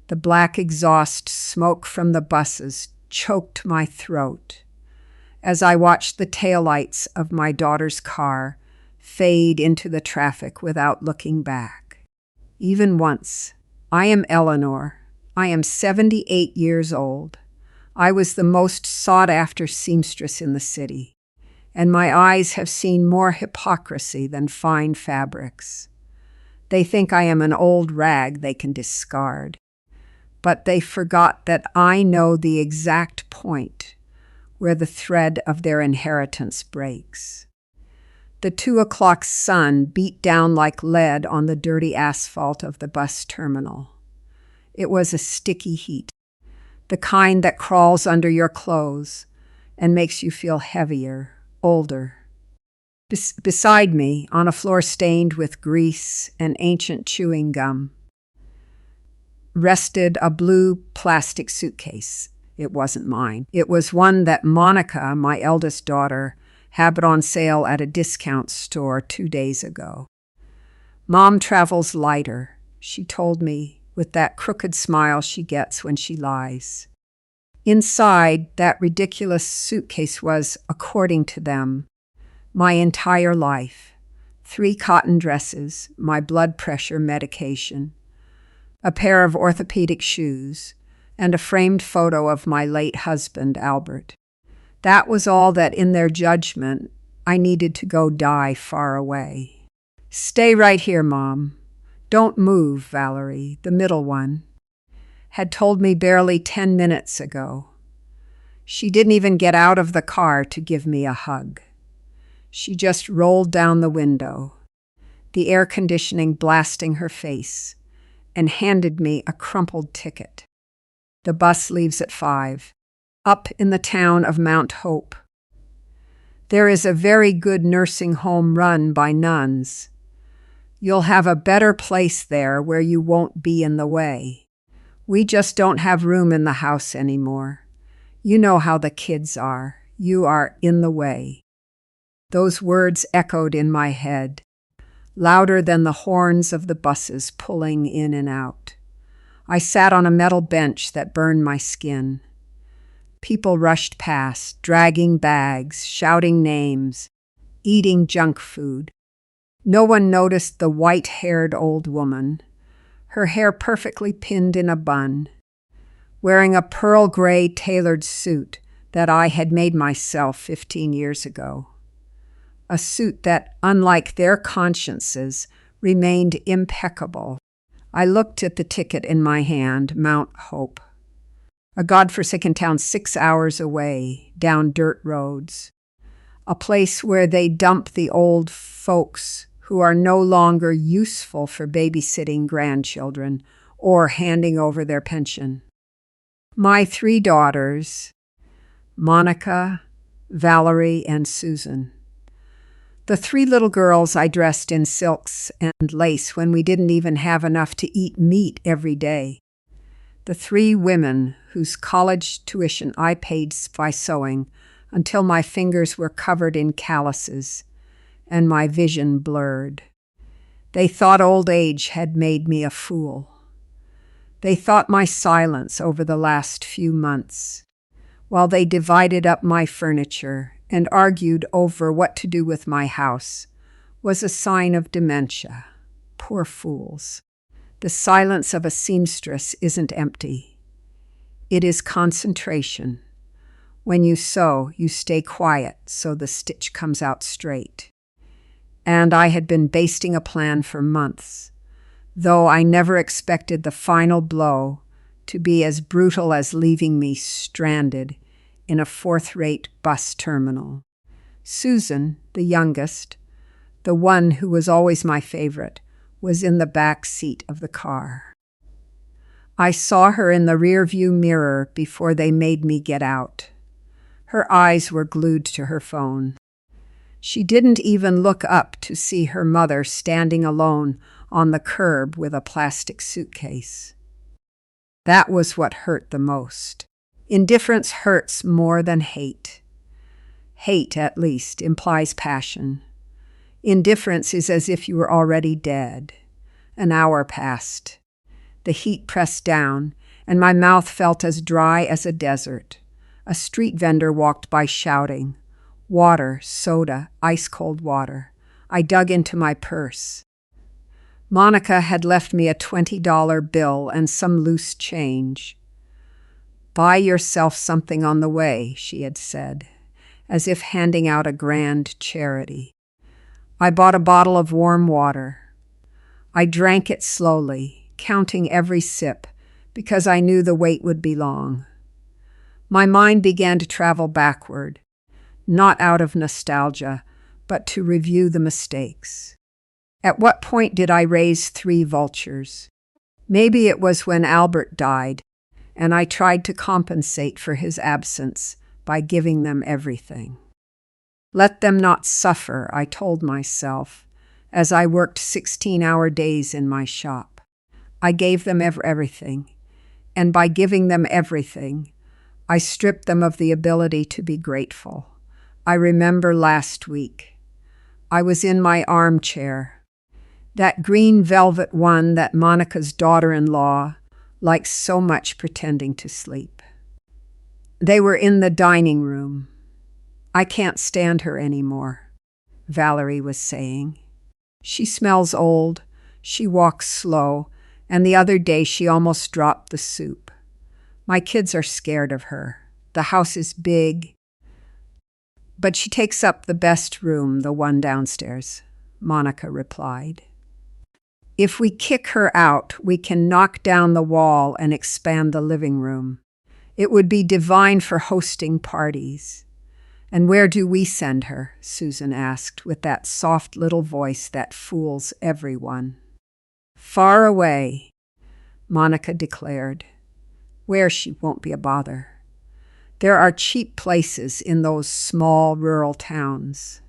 The black exhaust smoke from the buses choked my throat as I watched the taillights of my daughter's car fade into the traffic without looking back. Even once, I am Eleanor. I am 78 years old. I was the most sought-after seamstress in the city, and my eyes have seen more hypocrisy than fine fabrics. They think I am an old rag they can discard, but they forgot that I know the exact point where the thread of their inheritance breaks. The 2 o'clock sun beat down like lead on the dirty asphalt of the bus terminal. It was a sticky heat, the kind that crawls under your clothes and makes you feel heavier, older. Beside me, on a floor stained with grease and ancient chewing gum, rested a blue plastic suitcase. It wasn't mine. It was one that Monica, my eldest daughter, had on sale at a discount store 2 days ago. Mom travels lighter, she told me, with that crooked smile she gets when she lies. Inside that ridiculous suitcase was, according to them, my entire life. 3 cotton dresses, my blood pressure medication, a pair of orthopedic shoes, and a framed photo of my late husband, Albert. That was all that, in their judgment, I needed to go die far away. "Stay right here, Mom. Don't move," Valerie, the middle one, had told me barely 10 minutes ago. She didn't even get out of the car to give me a hug. She just rolled down the window, the air conditioning blasting her face, and handed me a crumpled ticket. The bus leaves at 5, up in the town of Mount Hope. There is a very good nursing home run by nuns. You'll have a better place there where you won't be in the way. We just don't have room in the house anymore. You know how the kids are. You are in the way. Those words echoed in my head, louder than the horns of the buses pulling in and out. I sat on a metal bench that burned my skin. People rushed past, dragging bags, shouting names, eating junk food. No one noticed the white-haired old woman, her hair perfectly pinned in a bun, wearing a pearl gray tailored suit that I had made myself 15 years ago. A suit that, unlike their consciences, remained impeccable. I looked at the ticket in my hand, Mount Hope, a godforsaken town 6 hours away, down dirt roads, a place where they dump the old folks who are no longer useful for babysitting grandchildren or handing over their pension. My 3 daughters, Monica, Valerie, and Susan. The 3 little girls I dressed in silks and lace when we didn't even have enough to eat meat every day. The 3 women whose college tuition I paid by sewing until my fingers were covered in calluses and my vision blurred. They thought old age had made me a fool. They thought my silence over the last few months, while they divided up my furniture and argued over what to do with my house, was a sign of dementia. Poor fools. The silence of a seamstress isn't empty. It is concentration. When you sew, you stay quiet so the stitch comes out straight. And I had been basting a plan for months, though I never expected the final blow to be as brutal as leaving me stranded in a 4th-rate bus terminal. Susan, the youngest, the one who was always my favorite, was in the back seat of the car. I saw her in the rearview mirror before they made me get out. Her eyes were glued to her phone. She didn't even look up to see her mother standing alone on the curb with a plastic suitcase. That was what hurt the most. Indifference hurts more than hate. Hate, at least, implies passion. Indifference is as if you were already dead. An hour passed. The heat pressed down, and my mouth felt as dry as a desert. A street vendor walked by shouting, "Water, soda, ice-cold water." I dug into my purse. Monica had left me a $20 bill and some loose change. "Buy yourself something on the way," she had said, as if handing out a grand charity. I bought a bottle of warm water. I drank it slowly, counting every sip, because I knew the wait would be long. My mind began to travel backward, not out of nostalgia, but to review the mistakes. At what point did I raise 3 vultures? Maybe it was when Albert died, and I tried to compensate for his absence by giving them everything. Let them not suffer, I told myself, as I worked 16-hour days in my shop. I gave them everything, and by giving them everything, I stripped them of the ability to be grateful. I remember last week. I was in my armchair, that green velvet one that Monica's daughter-in-law likes so much pretending to sleep. They were in the dining room. "I can't stand her anymore," Valerie was saying. "She smells old, she walks slow, and the other day she almost dropped the soup. My kids are scared of her. The house is big, but she takes up the best room, the one downstairs," Monica replied. "If we kick her out, we can knock down the wall and expand the living room. It would be divine for hosting parties." "And where do we send her?" Susan asked, with that soft little voice that fools everyone. "Far away," Monica declared, "where she won't be a bother. There are cheap places in those small rural towns.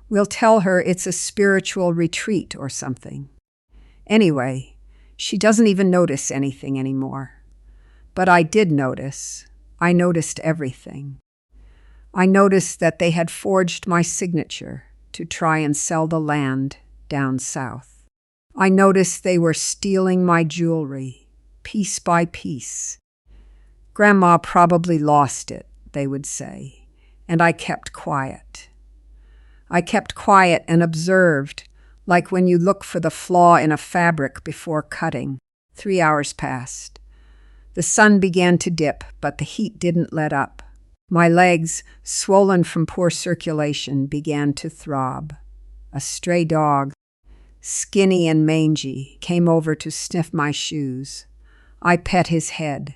We'll tell her it's a spiritual retreat or something. Anyway, she doesn't even notice anything anymore. But I did notice. I noticed everything. I noticed that they had forged my signature to try and sell the land down south. I noticed they were stealing my jewelry, piece by piece. Grandma probably lost it, they would say, and I kept quiet. I kept quiet and observed, like when you look for the flaw in a fabric before cutting. 3 hours passed. The sun began to dip, but the heat didn't let up. My legs, swollen from poor circulation, began to throb. A stray dog, skinny and mangy, came over to sniff my shoes. I pet his head.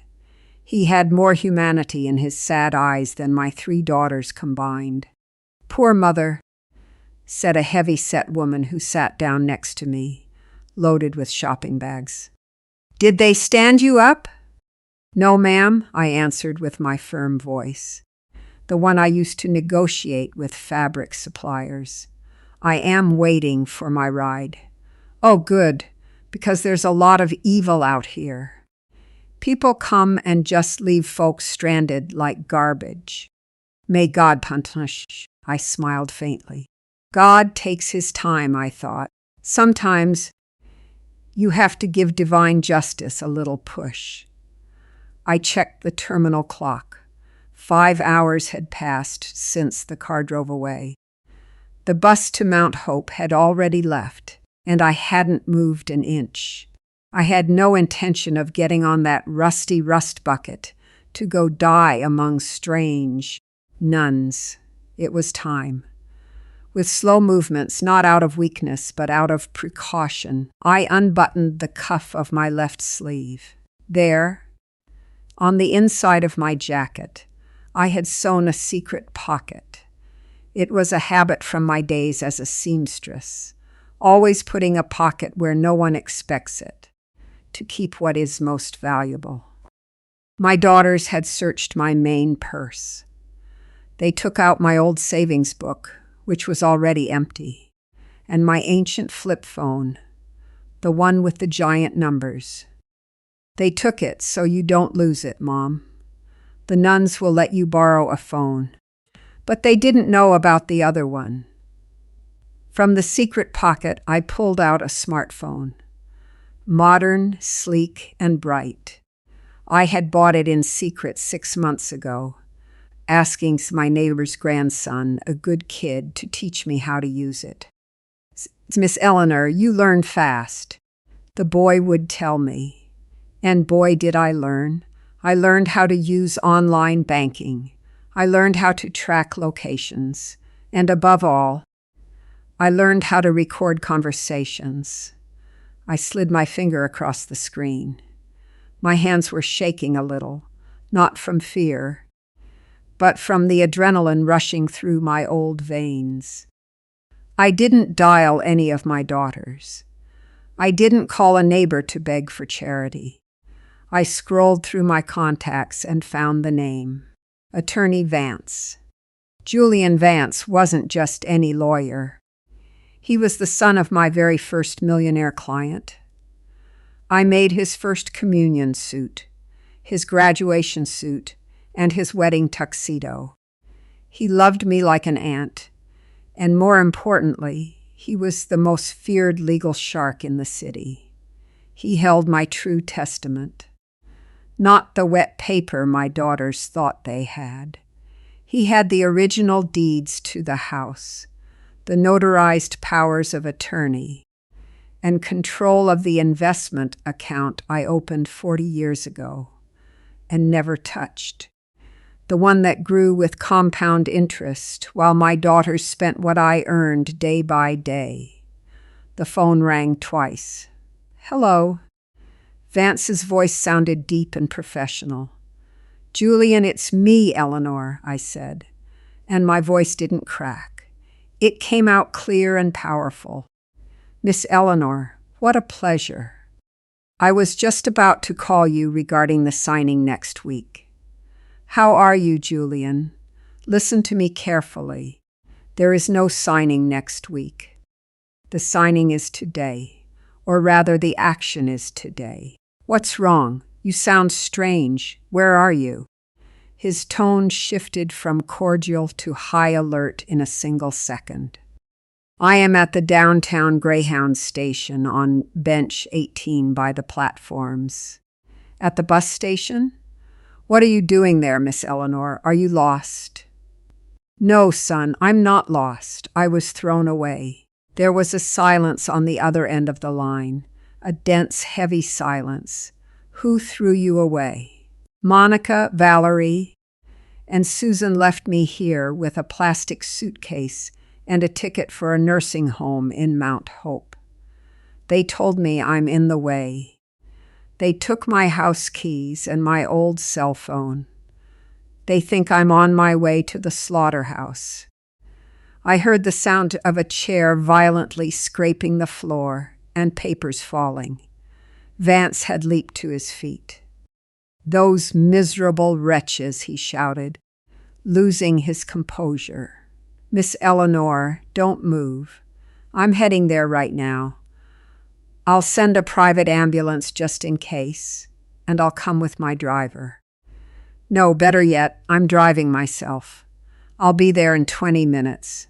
He had more humanity in his sad eyes than my 3 daughters combined. "Poor mother," said a heavy-set woman who sat down next to me, loaded with shopping bags. "Did they stand you up?" "No, ma'am," I answered with my firm voice, the one I used to negotiate with fabric suppliers. "I am waiting for my ride." "Oh, good, because there's a lot of evil out here. People come and just leave folks stranded like garbage. May God punish." I smiled faintly. God takes his time, I thought. Sometimes you have to give divine justice a little push. I checked the terminal clock. 5 hours had passed since the car drove away. The bus to Mount Hope had already left, and I hadn't moved an inch. I had no intention of getting on that rusty rust bucket to go die among strange nuns. It was time. With slow movements, not out of weakness, but out of precaution, I unbuttoned the cuff of my left sleeve. There, on the inside of my jacket, I had sewn a secret pocket. It was a habit from my days as a seamstress, always putting a pocket where no one expects it, to keep what is most valuable. My daughters had searched my main purse. They took out my old savings book, which was already empty, and my ancient flip phone, the one with the giant numbers. "They took it so you don't lose it, Mom. The nuns will let you borrow a phone." But they didn't know about the other one. From the secret pocket, I pulled out a smartphone. modern, sleek, and bright. I had bought it in secret 6 months ago, asking my neighbor's grandson, a good kid, to teach me how to use it. "Miss Eleanor, you learn fast," the boy would tell me. And boy, did I learn. I learned how to use online banking. I learned how to track locations. And above all, I learned how to record conversations. I slid my finger across the screen. My hands were shaking a little, not from fear, but from the adrenaline rushing through my old veins. I didn't dial any of my daughters. I didn't call a neighbor to beg for charity. I scrolled through my contacts and found the name. Attorney Vance. Julian Vance wasn't just any lawyer. He was the son of my very first millionaire client. I made his first communion suit, his graduation suit, and his wedding tuxedo. He loved me like an aunt, and more importantly, he was the most feared legal shark in the city. He held my true testament, not the wet paper my daughters thought they had. He had the original deeds to the house, the notarized powers of attorney, and control of the investment account I opened 40 years ago and never touched. The one that grew with compound interest while my daughters spent what I earned day by day. The phone rang twice. "Hello." Vance's voice sounded deep and professional. "Julian, it's me, Eleanor," I said, and my voice didn't crack. It came out clear and powerful. "Miss Eleanor, what a pleasure. I was just about to call you regarding the signing next week. How are you, Julian? Listen to me carefully. There is no signing next week. The signing is today, or rather the action is today. What's wrong? You sound strange. Where are you?" His tone shifted from cordial to high alert in a single second. "I am at the downtown Greyhound station on bench 18 by the platforms." "At the bus station? What are you doing there, Miss Eleanor? Are you lost?" "No, son, I'm not lost. I was thrown away." There was a silence on the other end of the line, a dense, heavy silence. "Who threw you away?" "Monica, Valerie, and Susan left me here with a plastic suitcase and a ticket for a nursing home in Mount Hope. They told me I'm in the way. They took my house keys and my old cell phone. They think I'm on my way to the slaughterhouse." I heard the sound of a chair violently scraping the floor and papers falling. Vance had leaped to his feet. "Those miserable wretches," he shouted, losing his composure. "Miss Eleanor, don't move. I'm heading there right now. I'll send a private ambulance just in case, and I'll come with my driver. No, better yet, I'm driving myself. I'll be there in 20 minutes.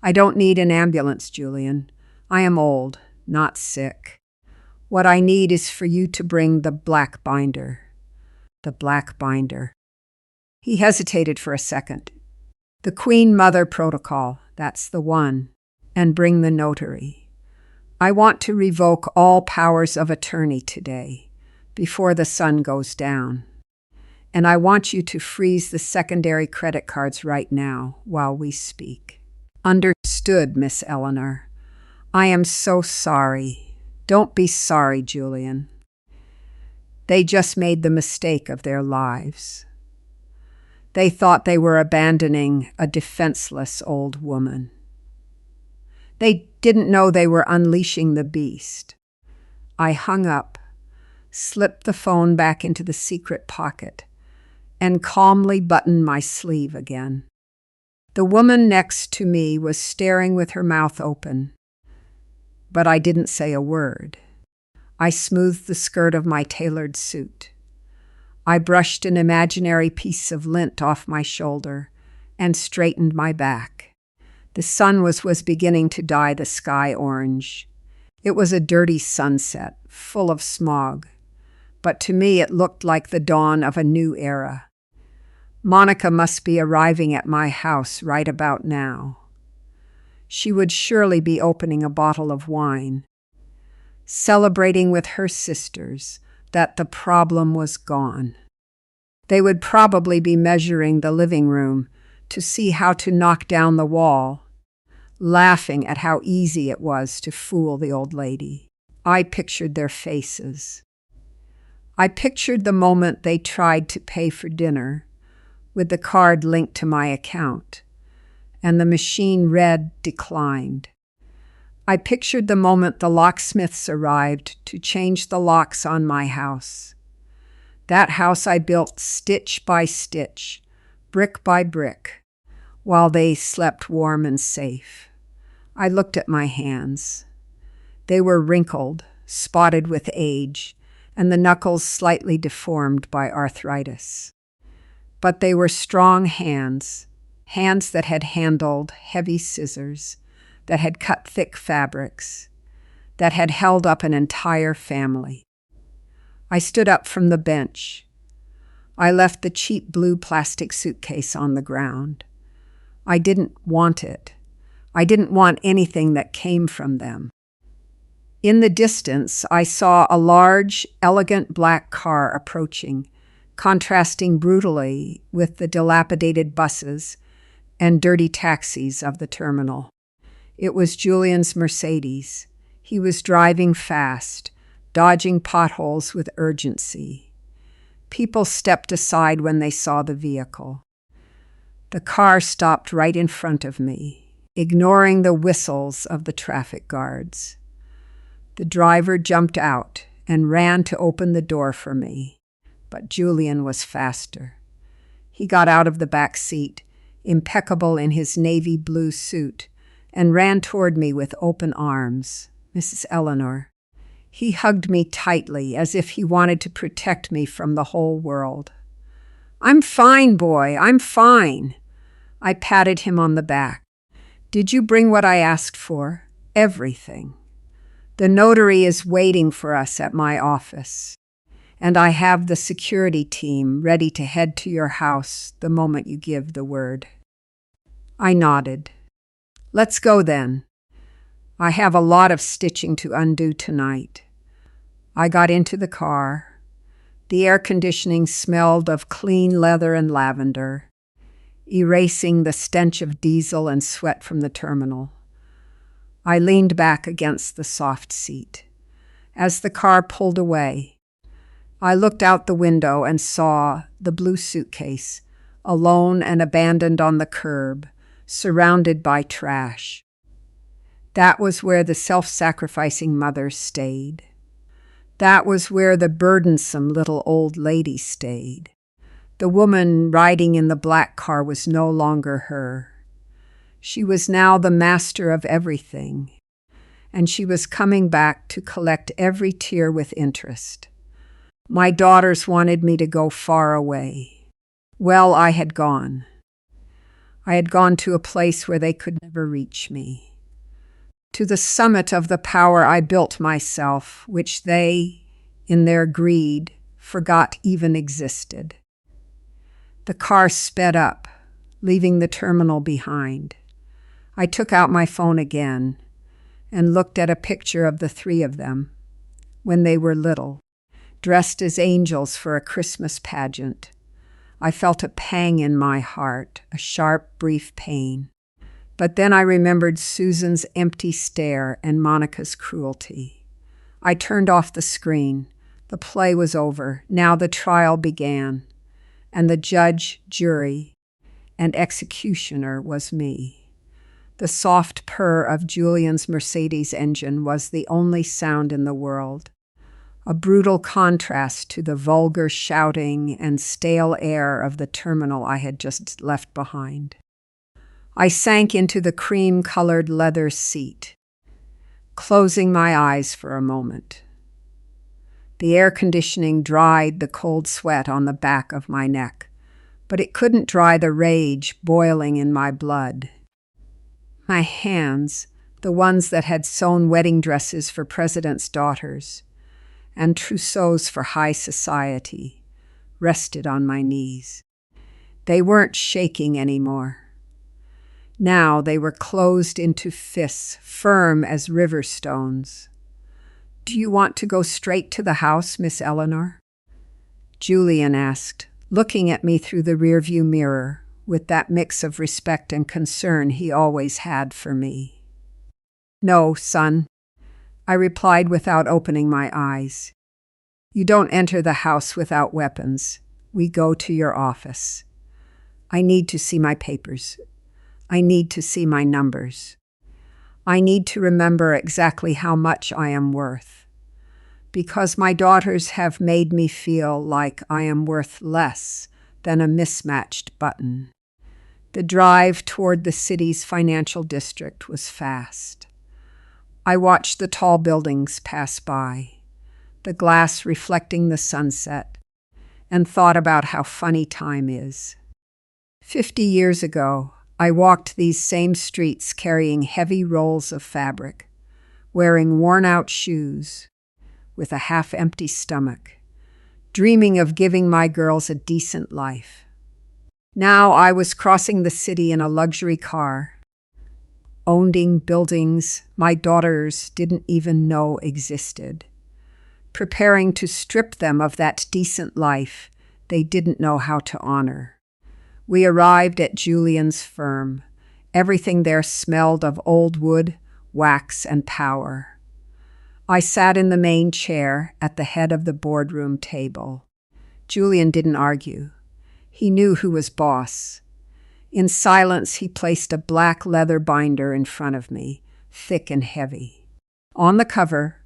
I don't need an ambulance, Julian. I am old, not sick. What I need is for you to bring the black binder." The black binder. He hesitated for a second. "The Queen Mother Protocol, that's the one. And bring the notary. I want to revoke all powers of attorney today, before the sun goes down. And I want you to freeze the secondary credit cards right now while we speak." "Understood, Miss Eleanor. I am so sorry." "Don't be sorry, Julian. They just made the mistake of their lives. They thought they were abandoning a defenseless old woman. They didn't know they were unleashing the beast." I hung up, slipped the phone back into the secret pocket, and calmly buttoned my sleeve again. The woman next to me was staring with her mouth open, but I didn't say a word. I smoothed the skirt of my tailored suit. I brushed an imaginary piece of lint off my shoulder and straightened my back. The sun was beginning to dye the sky orange. It was a dirty sunset, full of smog, but to me it looked like the dawn of a new era. Monica must be arriving at my house right about now. She would surely be opening a bottle of wine, celebrating with her sisters that the problem was gone. They would probably be measuring the living room to see how to knock down the wall, laughing at how easy it was to fool the old lady. I pictured their faces. I pictured the moment they tried to pay for dinner with the card linked to my account, and the machine read declined. I pictured the moment the locksmiths arrived to change the locks on my house. That house I built stitch by stitch, brick by brick, while they slept warm and safe. I looked at my hands. They were wrinkled, spotted with age, and the knuckles slightly deformed by arthritis. But they were strong hands, hands that had handled heavy scissors, that had cut thick fabrics, that had held up an entire family. I stood up from the bench. I left the cheap blue plastic suitcase on the ground. I didn't want it. I didn't want anything that came from them. In the distance, I saw a large, elegant black car approaching, contrasting brutally with the dilapidated buses and dirty taxis of the terminal. It was Julian's Mercedes. He was driving fast, dodging potholes with urgency. People stepped aside when they saw the vehicle. The car stopped right in front of me, ignoring the whistles of the traffic guards. The driver jumped out and ran to open the door for me, but Julian was faster. He got out of the back seat, impeccable in his navy blue suit, and ran toward me with open arms. Mrs. Eleanor. He hugged me tightly as if he wanted to protect me from the whole world. "I'm fine, boy, I'm fine." I patted him on the back. "Did you bring what I asked for?" "Everything. The notary is waiting for us at my office, and I have the security team ready to head to your house the moment you give the word." I nodded. "Let's go then. I have a lot of stitching to undo tonight." I got into the car. The air conditioning smelled of clean leather and lavender, erasing the stench of diesel and sweat from the terminal. I leaned back against the soft seat. As the car pulled away, I looked out the window and saw the blue suitcase, alone and abandoned on the curb, surrounded by trash. That was where the self-sacrificing mother stayed. That was where the burdensome little old lady stayed. The woman riding in the black car was no longer her. She was now the master of everything, and she was coming back to collect every tear with interest. My daughters wanted me to go far away. Well, I had gone. I had gone to a place where they could never reach me, to the summit of the power I built myself, which they, in their greed, forgot even existed. The car sped up, leaving the terminal behind. I took out my phone again and looked at a picture of the three of them when they were little, dressed as angels for a Christmas pageant. I felt a pang in my heart, a sharp, brief pain. But then I remembered Susan's empty stare and Monica's cruelty. I turned off the screen. The play was over. Now the trial began, and the judge, jury, and executioner was me. The soft purr of Julian's Mercedes engine was the only sound in the world, a brutal contrast to the vulgar shouting and stale air of the terminal I had just left behind. I sank into the cream-colored leather seat, closing my eyes for a moment. The air conditioning dried the cold sweat on the back of my neck, but it couldn't dry the rage boiling in my blood. My hands, the ones that had sewn wedding dresses for presidents' daughters and trousseaux for high society, rested on my knees. They weren't shaking anymore. Now they were closed into fists, firm as river stones. "Do you want to go straight to the house, Miss Eleanor?" Julian asked, looking at me through the rearview mirror with that mix of respect and concern he always had for me. "No, son," I replied without opening my eyes. "You don't enter the house without weapons. We go to your office. I need to see my papers. I need to see my numbers. I need to remember exactly how much I am worth. Because my daughters have made me feel like I am worth less than a mismatched button." The drive toward the city's financial district was fast. I watched the tall buildings pass by, the glass reflecting the sunset, and thought about how funny time is. 50 years ago, I walked these same streets carrying heavy rolls of fabric, wearing worn-out shoes, with a half-empty stomach, dreaming of giving my girls a decent life. Now I was crossing the city in a luxury car, owning buildings my daughters didn't even know existed, preparing to strip them of that decent life they didn't know how to honor. We arrived at Julian's firm. Everything there smelled of old wood, wax, and power. I sat in the main chair at the head of the boardroom table. Julian didn't argue. He knew who was boss. In silence, he placed a black leather binder in front of me, thick and heavy. On the cover,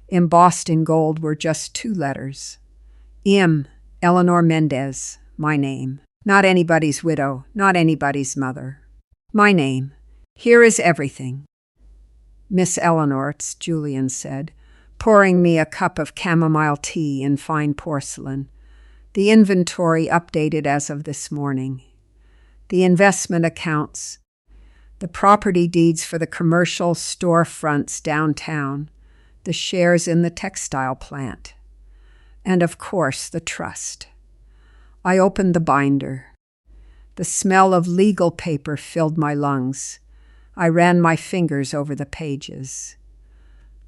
embossed in gold, were just 2 letters. M. Eleanor Mendez, my name. Not anybody's widow, not anybody's mother. My name. Here is everything. "Miss Eleanor," Julian said, pouring me a cup of chamomile tea in fine porcelain. "The inventory updated as of this morning. The investment accounts, the property deeds for the commercial storefronts downtown, the shares in the textile plant, and of course the trust." I opened the binder. The smell of legal paper filled my lungs. I ran my fingers over the pages.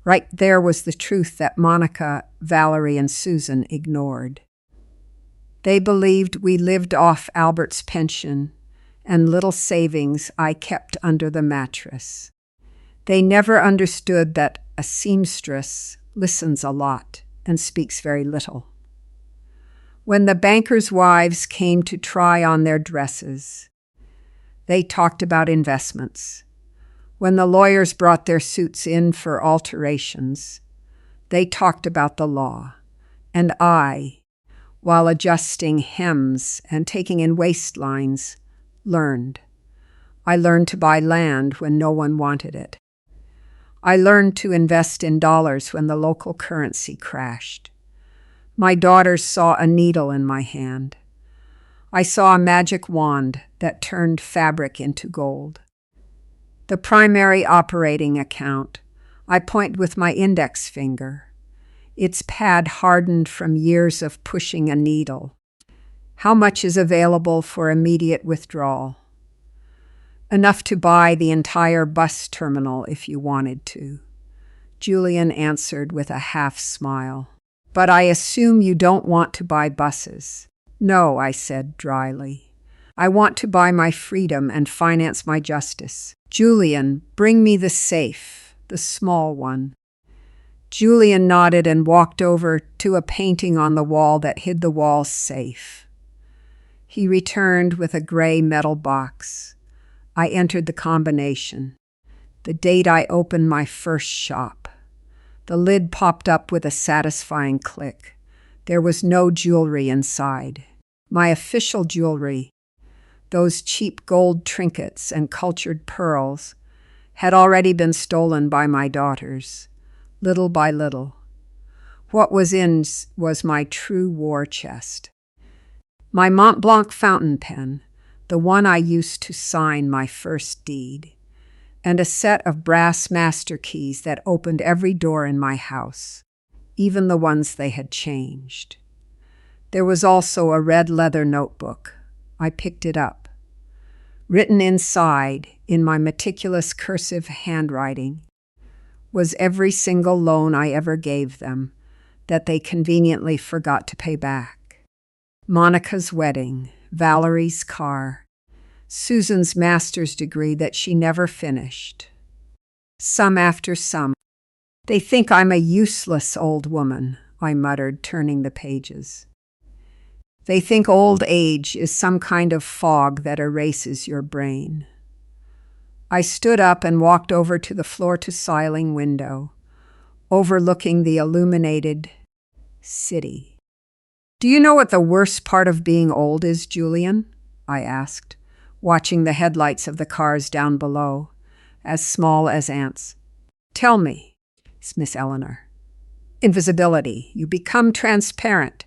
Right there was the truth that Monica, Valerie, and Susan ignored. They believed we lived off Albert's pension and little savings I kept under the mattress. They never understood that a seamstress listens a lot and speaks very little. When the bankers' wives came to try on their dresses, they talked about investments. When the lawyers brought their suits in for alterations, they talked about the law. And I, while adjusting hems and taking in waistlines, learned. I learned to buy land when no one wanted it. I learned to invest in dollars when the local currency crashed. My daughters saw a needle in my hand. I saw a magic wand that turned fabric into gold. The primary operating account, I point with my index finger. Its pad hardened from years of pushing a needle. How much is available for immediate withdrawal? Enough to buy the entire bus terminal if you wanted to. Julian answered with a half smile. "But I assume you don't want to buy buses." "No," I said dryly. "I want to buy my freedom and finance my justice. Julian, bring me the safe, the small one." Julian nodded and walked over to a painting on the wall that hid the wall's safe. He returned with a gray metal box. I entered the combination. The date I opened my first shop. The lid popped up with a satisfying click. There was no jewelry inside. My official jewelry, those cheap gold trinkets and cultured pearls, had already been stolen by my daughters, little by little. What was in was my true war chest. My Mont Blanc fountain pen, the one I used to sign my first deed. and a set of brass master keys that opened every door in my house, even the ones they had changed. There was also a red leather notebook. I picked it up. Written inside, in my meticulous cursive handwriting, was every single loan I ever gave them that they conveniently forgot to pay back. Monica's wedding, Valerie's car, Susan's master's degree that she never finished. Some after some. They think I'm a useless old woman, I muttered, turning the pages. They think old age is some kind of fog that erases your brain. I stood up and walked over to the floor-to-ceiling window, overlooking the illuminated city. "Do you know what the worst part of being old is, Julian?" I asked, watching the headlights of the cars down below, as small as ants. "Tell me," Miss Eleanor. "Invisibility. You become transparent.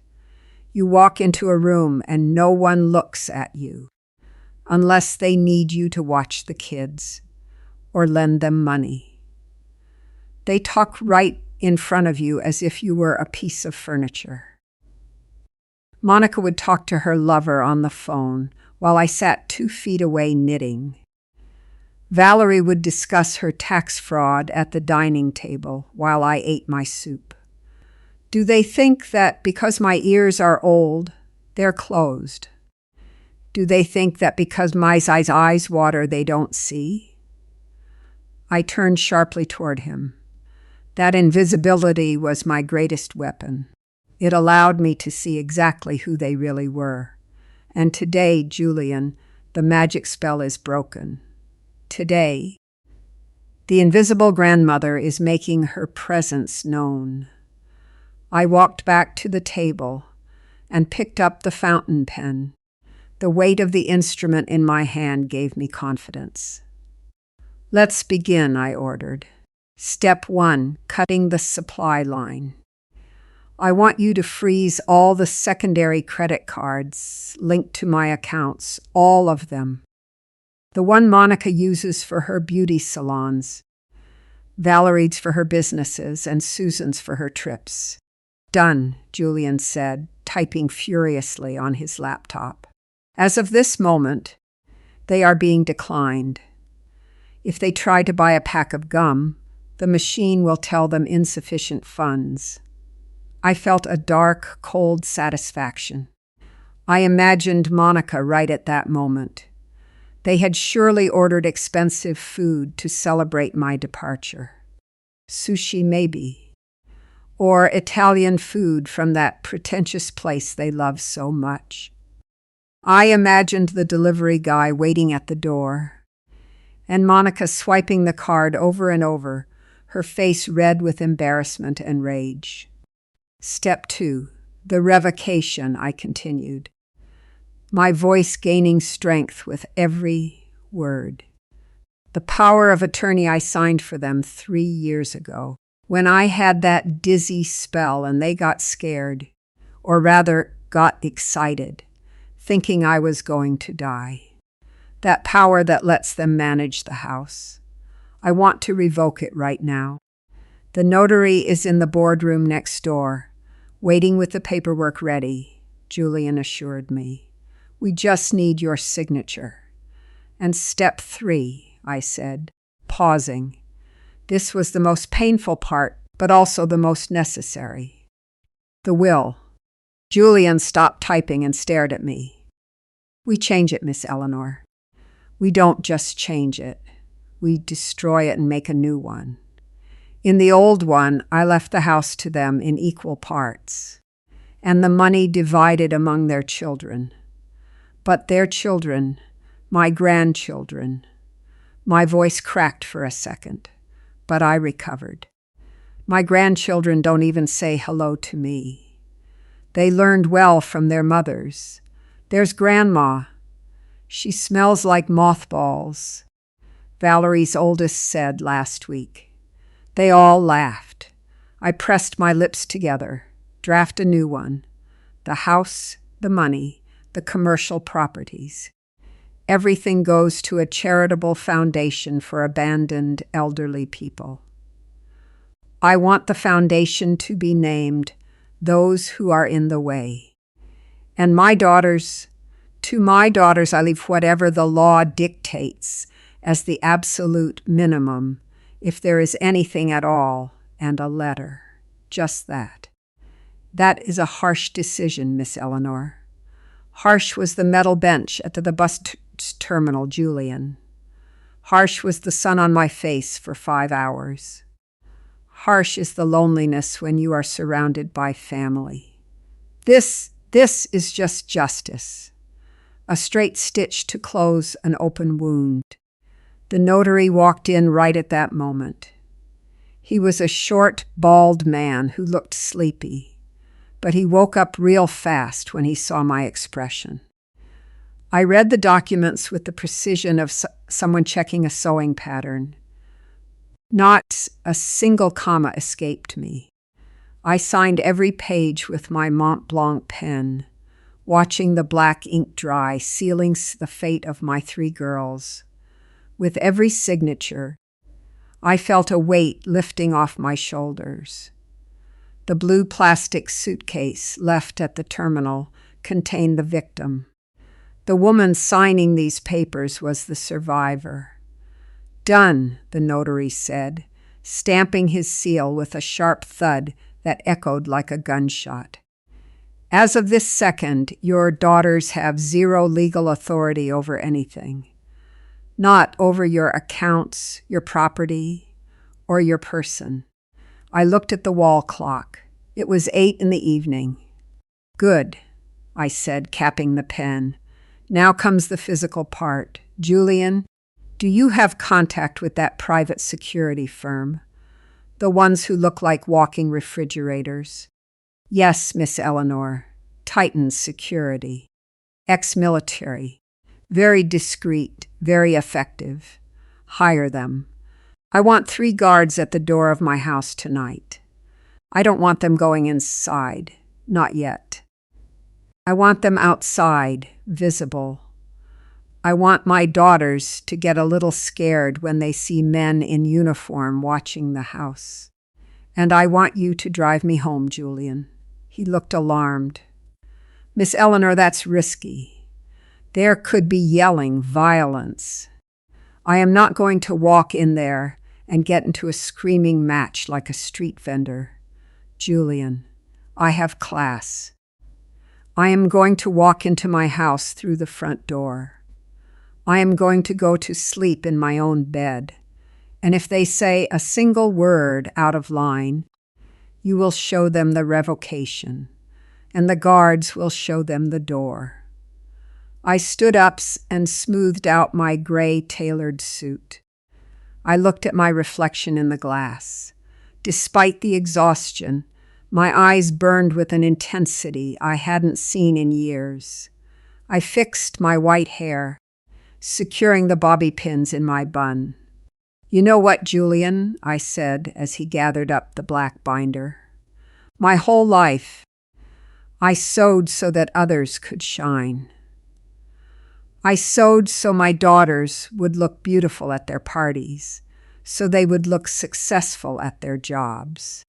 You walk into a room and no one looks at you, unless they need you to watch the kids or lend them money. They talk right in front of you as if you were a piece of furniture." Monica would talk to her lover on the phone while I sat 2 feet away knitting. Valerie would discuss her tax fraud at the dining table while I ate my soup. Do they think that because my ears are old, they're closed? Do they think that because my eyes water, they don't see? I turned sharply toward him. That invisibility was my greatest weapon. It allowed me to see exactly who they really were. And today, Julian, the magic spell is broken. Today, the invisible grandmother is making her presence known. I walked back to the table and picked up the fountain pen. The weight of the instrument in my hand gave me confidence. "Let's begin," I ordered. "Step 1, cutting the supply line. I want you to freeze all the secondary credit cards linked to my accounts, all of them. The one Monica uses for her beauty salons, Valerie's for her businesses, and Susan's for her trips." "Done," Julian said, typing furiously on his laptop. "As of this moment, they are being declined. If they try to buy a pack of gum, the machine will tell them insufficient funds." I felt a dark, cold satisfaction. I imagined Monica right at that moment. They had surely ordered expensive food to celebrate my departure. Sushi, maybe. Or Italian food from that pretentious place they love so much. I imagined the delivery guy waiting at the door, and Monica swiping the card over and over, her face red with embarrassment and rage. "Step 2, the revocation," I continued, my voice gaining strength with every word. "The power of attorney I signed for them 3 years ago, when I had that dizzy spell and they got scared, or rather got excited, thinking I was going to die. That power that lets them manage the house. I want to revoke it right now. The notary is in the boardroom next door, waiting with the paperwork ready," Julian assured me. "We just need your signature." "And step 3, I said, pausing. This was the most painful part, but also the most necessary. "The will." Julian stopped typing and stared at me. "We change it, Miss Eleanor. We don't just change it. We destroy it and make a new one. In the old one, I left the house to them in equal parts, and the money divided among their children. But their children, my grandchildren." My voice cracked for a second, but I recovered. "My grandchildren don't even say hello to me. They learned well from their mothers. There's Grandma. She smells like mothballs," Valerie's oldest said last week. They all laughed. I pressed my lips together. Draft a new one. The house, the money, the commercial properties. Everything goes to a charitable foundation for abandoned elderly people. I want the foundation to be named Those Who Are in the Way. And to my daughters, I leave whatever the law dictates as the absolute minimum, if there is anything at all, and a letter. Just that. That is a harsh decision, Miss Eleanor. Harsh was the metal bench at the bus terminal, Julian. Harsh was the sun on my face for 5 hours. Harsh is the loneliness when you are surrounded by family. This is just justice. A straight stitch to close an open wound. The notary walked in right at that moment. He was a short, bald man who looked sleepy, but he woke up real fast when he saw my expression. I read the documents with the precision of someone checking a sewing pattern. Not a single comma escaped me. I signed every page with my Mont Blanc pen, watching the black ink dry, sealing the fate of my 3 girls. With every signature, I felt a weight lifting off my shoulders. The blue plastic suitcase left at the terminal contained the victim. The woman signing these papers was the survivor. Done, the notary said, stamping his seal with a sharp thud that echoed like a gunshot. As of this second, your daughters have 0 legal authority over anything. Not over your accounts, your property, or your person. I looked at the wall clock. It was 8 in the evening. Good, I said, capping the pen. Now comes the physical part. Julian, do you have contact with that private security firm? The ones who look like walking refrigerators? Yes, Miss Eleanor. Titan Security. Ex-military. Very discreet, very effective. Hire them. I want 3 guards at the door of my house tonight. I don't want them going inside. Not yet. I want them outside, visible. I want my daughters to get a little scared when they see men in uniform watching the house. And I want you to drive me home, Julian. He looked alarmed. Miss Eleanor, that's risky. There could be yelling, violence. I am not going to walk in there and get into a screaming match like a street vendor. Julian, I have class. I am going to walk into my house through the front door. I am going to go to sleep in my own bed. And if they say a single word out of line, you will show them the revocation, and the guards will show them the door. I stood up and smoothed out my gray tailored suit. I looked at my reflection in the glass. Despite the exhaustion, my eyes burned with an intensity I hadn't seen in years. I fixed my white hair, securing the bobby pins in my bun. You know what, Julian, I said as he gathered up the black binder. My whole life, I sewed so that others could shine. I sewed so my daughters would look beautiful at their parties, so they would look successful at their jobs.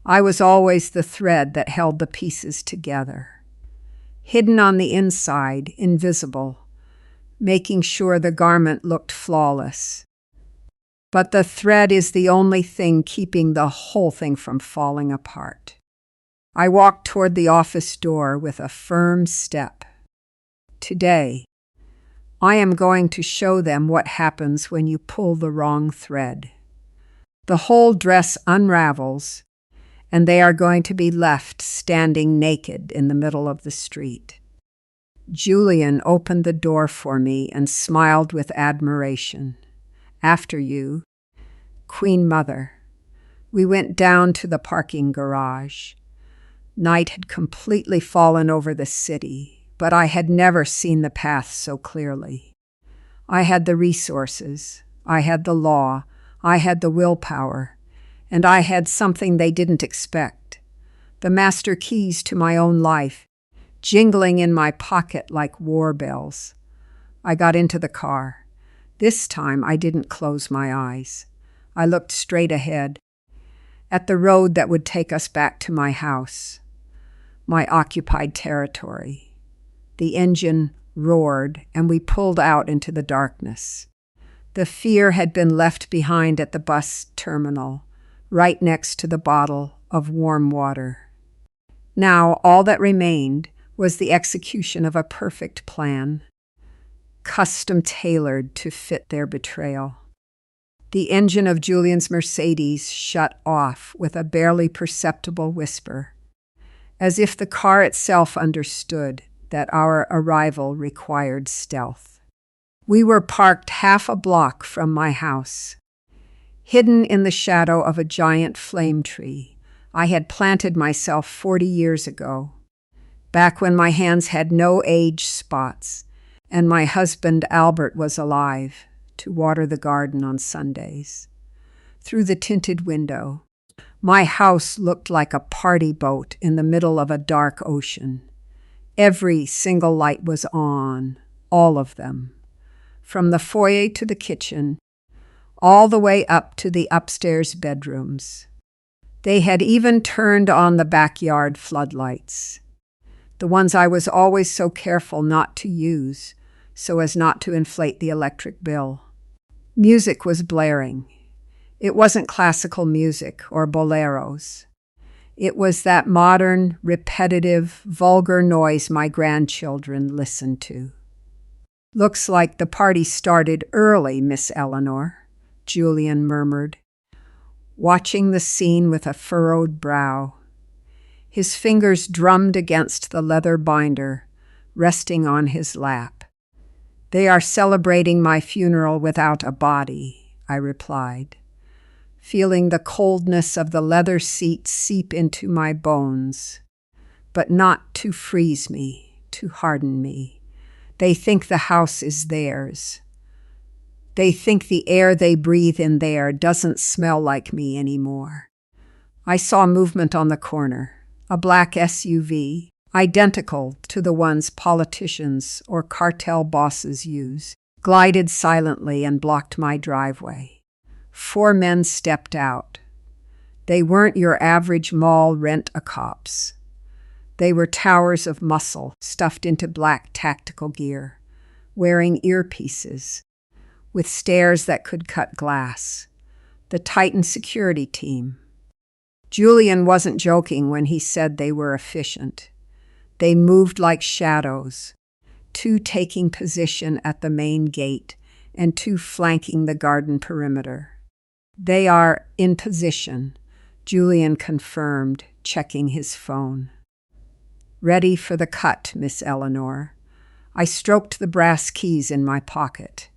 I was always the thread that held the pieces together, hidden on the inside, invisible, making sure the garment looked flawless. But the thread is the only thing keeping the whole thing from falling apart. I walked toward the office door with a firm step. Today, I am going to show them what happens when you pull the wrong thread. The whole dress unravels, and they are going to be left standing naked in the middle of the street. Julian opened the door for me and smiled with admiration. After you, Queen Mother. We went down to the parking garage. Night had completely fallen over the city, but I had never seen the path so clearly. I had the resources, I had the law, I had the willpower, and I had something they didn't expect. The master keys to my own life, jingling in my pocket like war bells. I got into the car. This time I didn't close my eyes. I looked straight ahead, at the road that would take us back to my house, my occupied territory. The engine roared, and we pulled out into the darkness. The fear had been left behind at the bus terminal, right next to the bottle of warm water. Now all that remained was the execution of a perfect plan, custom-tailored to fit their betrayal. The engine of Julian's Mercedes shut off with a barely perceptible whisper, as if the car itself understood that our arrival required stealth. We were parked half a block from my house, hidden in the shadow of a giant flame tree I had planted myself 40 years ago, back when my hands had no age spots and my husband Albert was alive to water the garden on Sundays. Through the tinted window, my house looked like a party boat in the middle of a dark ocean. Every single light was on, all of them, from the foyer to the kitchen, all the way up to the upstairs bedrooms. They had even turned on the backyard floodlights, the ones I was always so careful not to use so as not to inflate the electric bill. Music was blaring. It wasn't classical music or boleros. It was that modern, repetitive, vulgar noise my grandchildren listened to. "Looks like the party started early, Miss Eleanor," Julian murmured, watching the scene with a furrowed brow. His fingers drummed against the leather binder, resting on his lap. "They are celebrating my funeral without a body," I replied, feeling the coldness of the leather seat seep into my bones, but not to freeze me, to harden me. They think the house is theirs. They think the air they breathe in there doesn't smell like me anymore. I saw movement on the corner, a black SUV, identical to the ones politicians or cartel bosses use, glided silently and blocked my driveway. 4 men stepped out. They weren't your average mall rent-a-cops. They were towers of muscle stuffed into black tactical gear, wearing earpieces, with stares that could cut glass. The Titan security team. Julian wasn't joking when he said they were efficient. They moved like shadows, 2 taking position at the main gate and 2 flanking the garden perimeter. "They are in position," Julian confirmed, checking his phone. "Ready for the cut, Miss Eleanor." I stroked the brass keys in my pocket.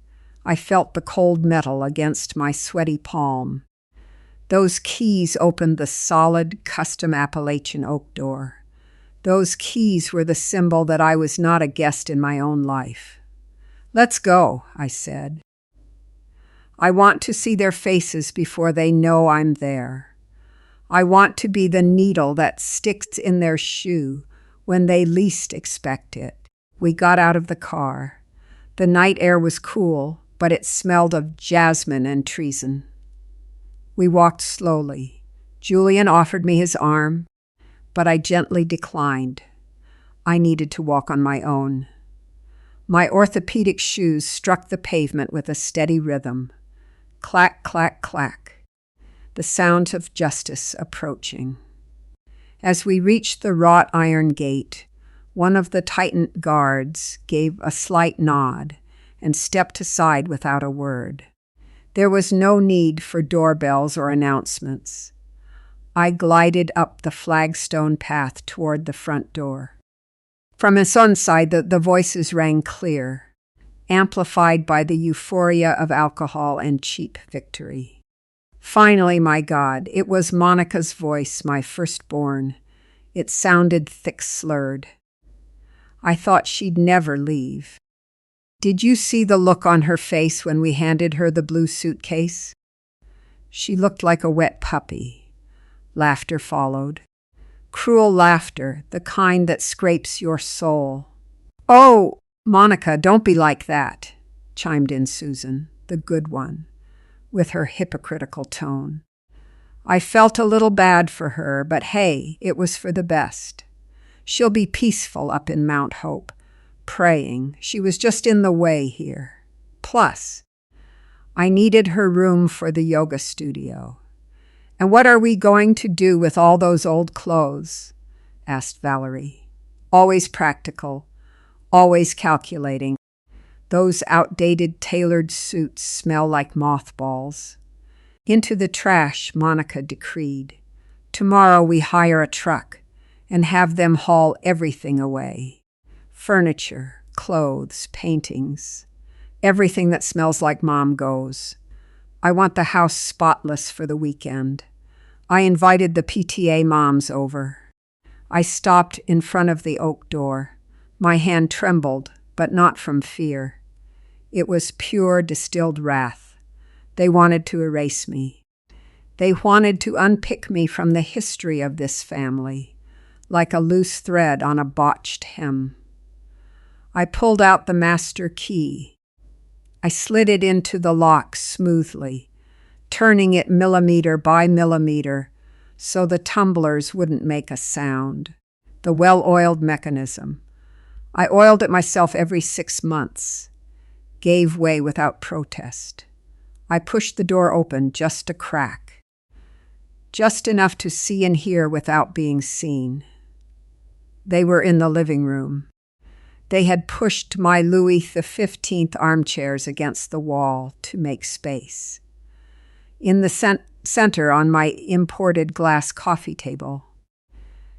I felt the cold metal against my sweaty palm. Those keys opened the solid, custom Appalachian oak door. Those keys were the symbol that I was not a guest in my own life. "Let's go," I said. "I want to see their faces before they know I'm there. I want to be the needle that sticks in their shoe when they least expect it." We got out of the car. The night air was cool, but it smelled of jasmine and treason. We walked slowly. Julian offered me his arm, but I gently declined. I needed to walk on my own. My orthopedic shoes struck the pavement with a steady rhythm. Clack, clack, clack. The sound of justice approaching. As we reached the wrought iron gate, one of the Titan guards gave a slight nod and stepped aside without a word. There was no need for doorbells or announcements. I glided up the flagstone path toward the front door. From his own side, the voices rang clear, amplified by the euphoria of alcohol and cheap victory. Finally, my God, it was Monica's voice, my firstborn. It sounded thick-slurred. I thought she'd never leave. "Did you see the look on her face when we handed her the blue suitcase?" She looked like a wet puppy. Laughter followed. Cruel laughter, the kind that scrapes your soul. "Oh, Monica, don't be like that, chimed in Susan, the good one, with her hypocritical tone. I felt a little bad for her, but hey, it was for the best. She'll be peaceful up in Mount Hope, praying. She was just in the way here. Plus, I needed her room for the yoga studio. And what are we going to do with all those old clothes? Asked Valerie. Always practical, always calculating. Those outdated tailored suits smell like mothballs. Into the trash, Monica decreed. Tomorrow we hire a truck and have them haul everything away. Furniture, clothes, paintings. Everything that smells like Mom goes. I want the house spotless for the weekend. I invited the PTA moms over. I stopped in front of the oak door. My hand trembled, but not from fear. It was pure distilled wrath. They wanted to erase me. They wanted to unpick me from the history of this family, like a loose thread on a botched hem. I pulled out the master key. I slid it into the lock smoothly, turning it millimeter by millimeter so the tumblers wouldn't make a sound. The well-oiled mechanism. I oiled it myself every 6 months. Gave way without protest. I pushed the door open just a crack. Just enough to see and hear without being seen. They were in the living room. They had pushed my Louis XV armchairs against the wall to make space. In the center on my imported glass coffee table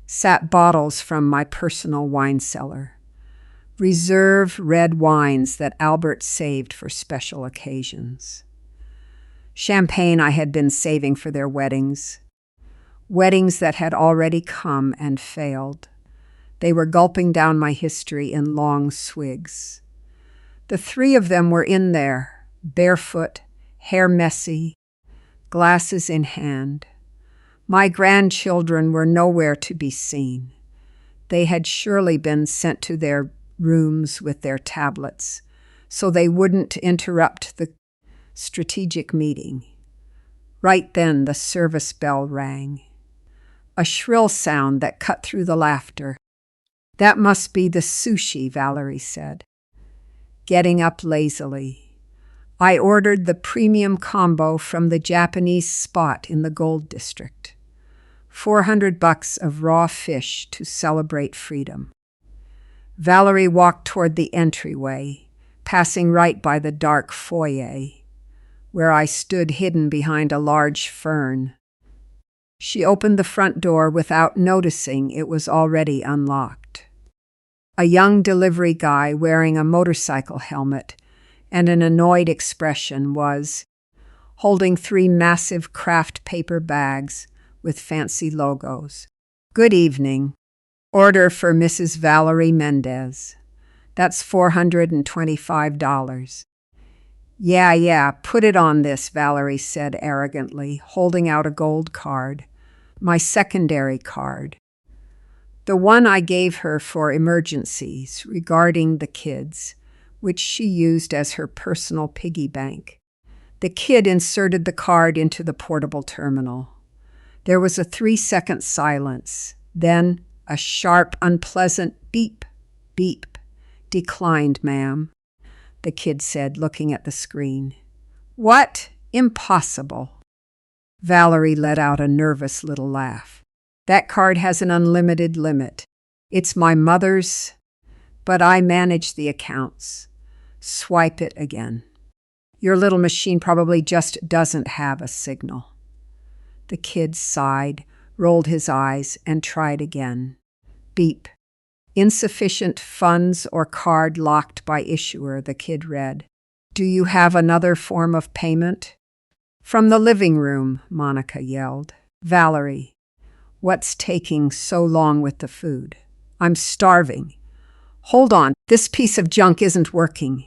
sat bottles from my personal wine cellar. Reserve red wines that Albert saved for special occasions. Champagne I had been saving for their weddings. Weddings that had already come and failed. They were gulping down my history in long swigs. The 3 of them were in there, barefoot, hair messy, glasses in hand. My grandchildren were nowhere to be seen. They had surely been sent to their rooms with their tablets, so they wouldn't interrupt the strategic meeting. Right then the service bell rang. A shrill sound that cut through the laughter. That must be the sushi, Valerie said, getting up lazily. I ordered the premium combo from the Japanese spot in the Gold District. $400 of raw fish to celebrate freedom. Valerie walked toward the entryway, passing right by the dark foyer, where I stood hidden behind a large fern. She opened the front door without noticing it was already unlocked. A young delivery guy wearing a motorcycle helmet and an annoyed expression was holding 3 massive craft paper bags with fancy logos. Good evening. Order for Mrs. Valerie Mendez. That's $425. Yeah, put it on this, Valerie said arrogantly, holding out a gold card. My secondary card. The one I gave her for emergencies regarding the kids, which she used as her personal piggy bank. The kid inserted the card into the portable terminal. There was a 3-second silence, then a sharp, unpleasant beep, beep. Declined, ma'am, the kid said, looking at the screen. What? Impossible. Valerie let out a nervous little laugh. That card has an unlimited limit. It's my mother's, but I manage the accounts. Swipe it again. Your little machine probably just doesn't have a signal. The kid sighed, rolled his eyes, and tried again. Beep. Insufficient funds or card locked by issuer, the kid read. Do you have another form of payment? From the living room, Monica yelled. Valerie, what's taking so long with the food? I'm starving. Hold on, this piece of junk isn't working,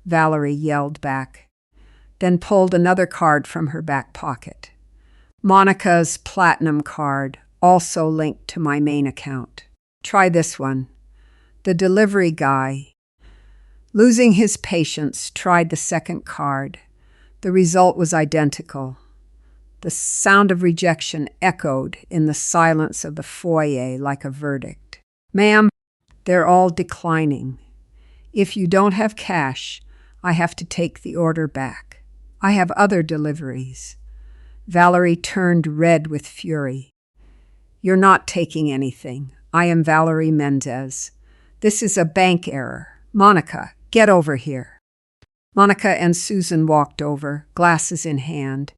Valerie yelled back, then pulled another card from her back pocket. Monica's platinum card, also linked to my main account. Try this one. The delivery guy. Losing his patience, tried the second card. The result was identical. The sound of rejection echoed in the silence of the foyer like a verdict. Ma'am, they're all declining. If you don't have cash, I have to take the order back. I have other deliveries. Valerie turned red with fury. You're not taking anything. I am Valerie Mendez. This is a bank error. Monica, get over here. Monica and Susan walked over, glasses in hand,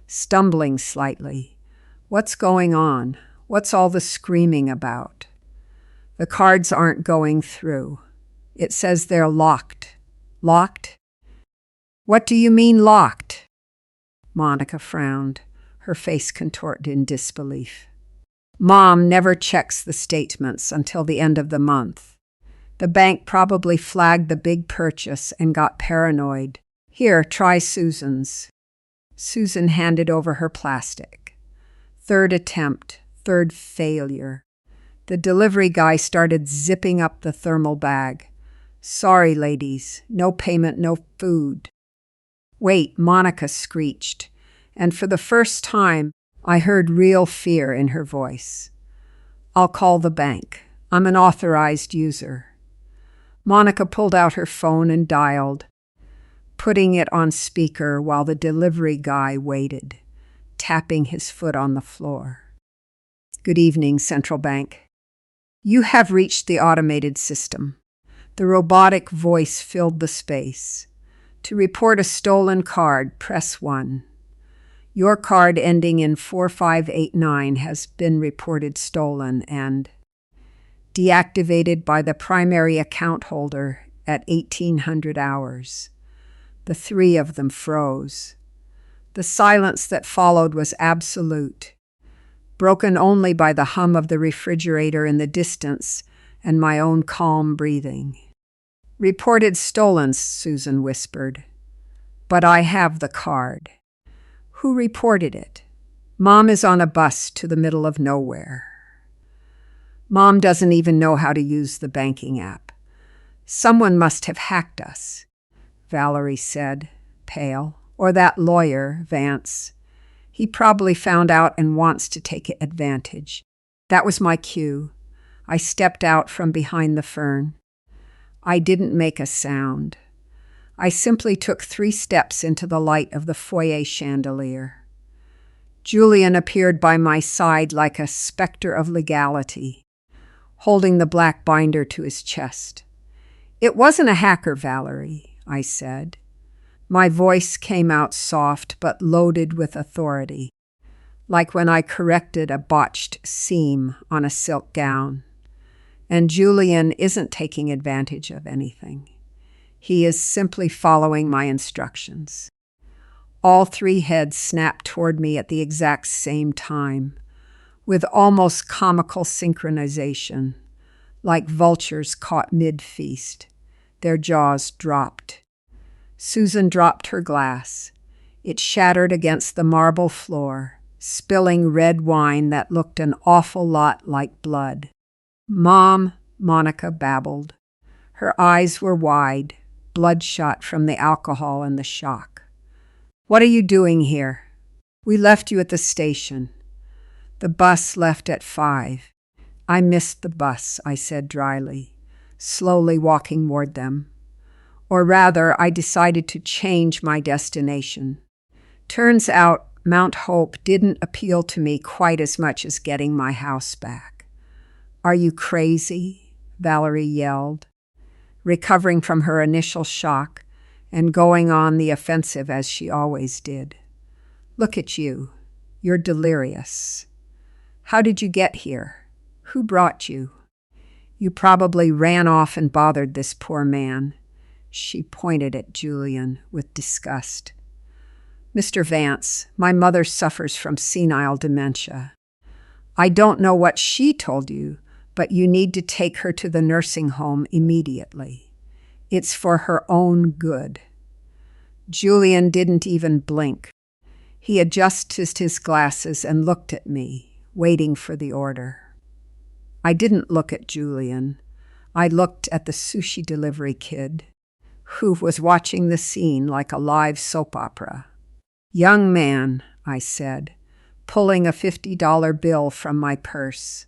stumbling slightly. What's going on? What's all the screaming about? The cards aren't going through. It says they're locked. Locked? What do you mean locked? Monica frowned, her face contorted in disbelief. Mom never checks the statements until the end of the month. The bank probably flagged the big purchase and got paranoid. Here, try Susan's. Susan handed over her plastic. Third attempt, third failure. The delivery guy started zipping up the thermal bag. Sorry, ladies, no payment, no food. Wait, Monica screeched, and for the first time, I heard real fear in her voice. I'll call the bank. I'm an authorized user. Monica pulled out her phone and dialed, putting it on speaker while the delivery guy waited, tapping his foot on the floor. Good evening, Central Bank. You have reached the automated system. The robotic voice filled the space. To report a stolen card, press 1. Your card ending in 4589 has been reported stolen and deactivated by the primary account holder at 1800 hours. The three of them froze. The silence that followed was absolute, broken only by the hum of the refrigerator in the distance and my own calm breathing. Reported stolen, Susan whispered. But I have the card. Who reported it? Mom is on a bus to the middle of nowhere. Mom doesn't even know how to use the banking app. Someone must have hacked us, Valerie said, pale. Or that lawyer, Vance. He probably found out and wants to take advantage. That was my cue. I stepped out from behind the fern. I didn't make a sound. I simply took 3 steps into the light of the foyer chandelier. Julian appeared by my side like a specter of legality, holding the black binder to his chest. It wasn't a hacker, Valerie, I said. My voice came out soft but loaded with authority, like when I corrected a botched seam on a silk gown. And Julian isn't taking advantage of anything. He is simply following my instructions. All 3 heads snapped toward me at the exact same time, with almost comical synchronization, like vultures caught mid-feast. Their jaws dropped. Susan dropped her glass. It shattered against the marble floor, spilling red wine that looked an awful lot like blood. Mom, Monica babbled. Her eyes were wide, bloodshot from the alcohol and the shock. What are you doing here? We left you at the station. The bus left at 5. I missed the bus, I said dryly, slowly walking toward them. Or rather, I decided to change my destination. Turns out, Mount Hope didn't appeal to me quite as much as getting my house back. Are you crazy? Valerie yelled, recovering from her initial shock and going on the offensive as she always did. Look at you. You're delirious. How did you get here? Who brought you? You probably ran off and bothered this poor man. She pointed at Julian with disgust. Mr. Vance, my mother suffers from senile dementia. I don't know what she told you, but you need to take her to the nursing home immediately. It's for her own good. Julian didn't even blink. He adjusted his glasses and looked at me, waiting for the order. I didn't look at Julian. I looked at the sushi delivery kid. who was watching the scene like a live soap opera. "Young man," I said, pulling a $50 bill from my purse.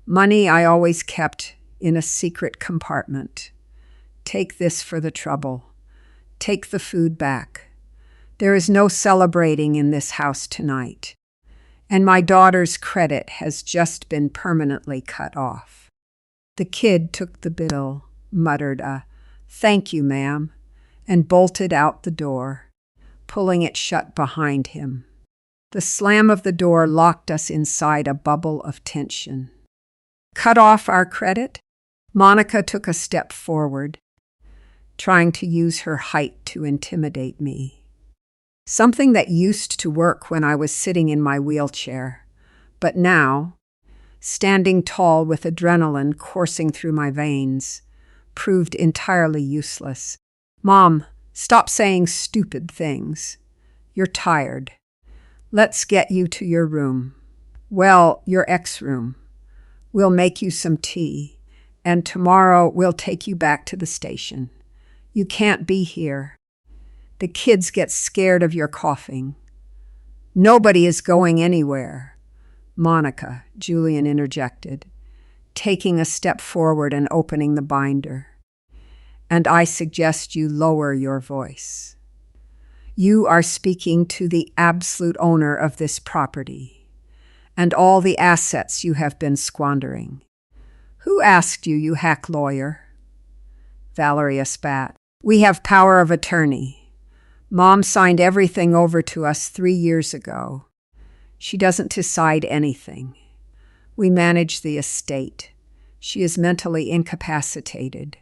Money I always kept in a secret compartment. "Take this for the trouble. Take the food back. There is no celebrating in this house tonight. And my daughter's credit has just been permanently cut off." The kid took the bill, muttered a "Thank you, ma'am," and bolted out the door, pulling it shut behind him. The slam of the door locked us inside a bubble of tension. Cut off our credit? Monica took a step forward, trying to use her height to intimidate me. Something that used to work when I was sitting in my wheelchair, but now, standing tall with adrenaline coursing through my veins, proved entirely useless. "Mom, stop saying stupid things. You're tired. Let's get you to your room. Well, your ex-room. We'll make you some tea, and tomorrow we'll take you back to the station. You can't be here. The kids get scared of your coughing." "Nobody is going anywhere." "Monica," Julian interjected, taking a step forward and opening the binder. "And I suggest you lower your voice. You are speaking to the absolute owner of this property and all the assets you have been squandering." "Who asked you, you hack lawyer?" Valeria spat. "We have power of attorney. Mom signed everything over to us 3 years ago. She doesn't decide anything. We manage the estate. She is mentally incapacitated."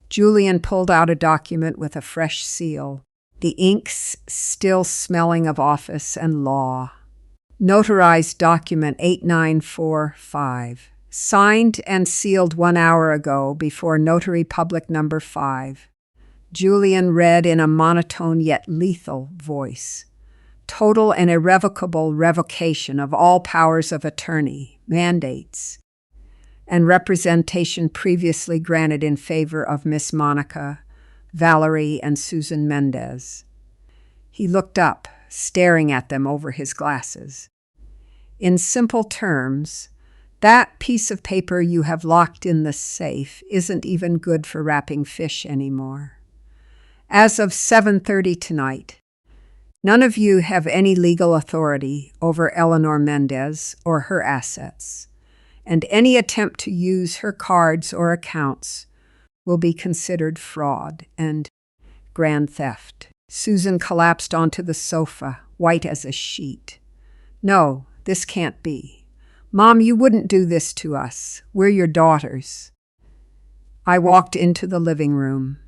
Julian pulled out a document with a fresh seal, the inks still smelling of office and law. "Notarized document 8945. Signed and sealed 1 hour ago before Notary Public number 5. Julian read in a monotone yet lethal voice. "Total and irrevocable revocation of all powers of attorney, mandates, and representation previously granted in favor of Miss Monica, Valerie, and Susan Mendez." He looked up, staring at them over his glasses. "In simple terms, that piece of paper you have locked in the safe isn't even good for wrapping fish anymore. As of 7:30 tonight, none of you have any legal authority over Eleanor Mendez or her assets, and any attempt to use her cards or accounts will be considered fraud and grand theft." Susan collapsed onto the sofa, white as a sheet. "No, this can't be. Mom, you wouldn't do this to us. We're your daughters." I walked into the living room.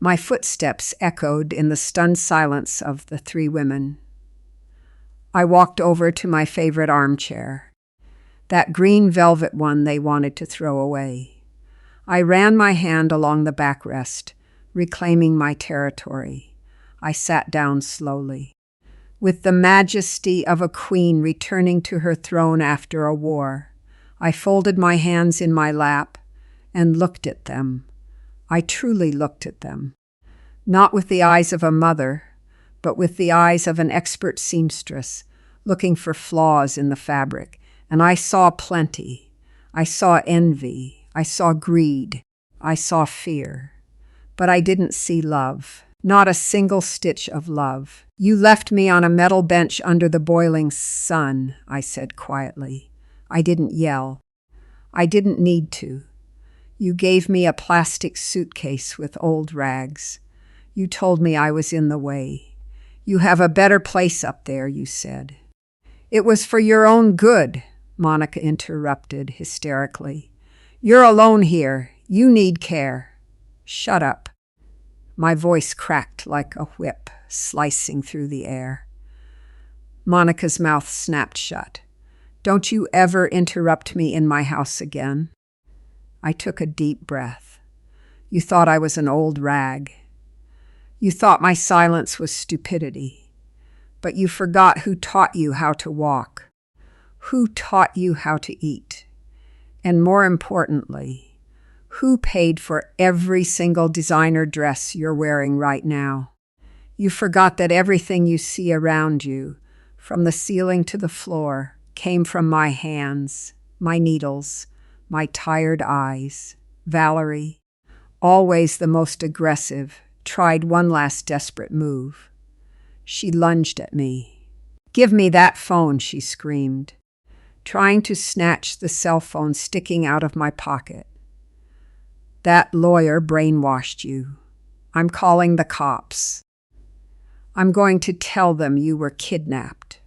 My footsteps echoed in the stunned silence of the 3 women. I walked over to my favorite armchair, that green velvet one they wanted to throw away. I ran my hand along the backrest, reclaiming my territory. I sat down slowly. With the majesty of a queen returning to her throne after a war, I folded my hands in my lap and looked at them. I truly looked at them, not with the eyes of a mother, but with the eyes of an expert seamstress, looking for flaws in the fabric, and I saw plenty. I saw envy. I saw greed. I saw fear. But I didn't see love. Not a single stitch of love. "You left me on a metal bench under the boiling sun," I said quietly. I didn't yell. I didn't need to. "You gave me a plastic suitcase with old rags. You told me I was in the way. You have a better place up there," you said. "It was for your own good," Monica interrupted hysterically. "You're alone here. You need care." "Shut up." My voice cracked like a whip, slicing through the air. Monica's mouth snapped shut. "Don't you ever interrupt me in my house again." I took a deep breath. "You thought I was an old rag. You thought my silence was stupidity. But you forgot who taught you how to walk, who taught you how to eat, and more importantly, Who paid for every single designer dress you're wearing right now? You forgot that everything you see around you, from the ceiling to the floor, came from my hands, my needles, my tired eyes. Valerie, always the most aggressive, tried one last desperate move. She lunged at me. "Give me that phone," she screamed, trying to snatch the cell phone sticking out of my pocket. "That lawyer brainwashed you. I'm calling the cops. I'm going to tell them you were kidnapped."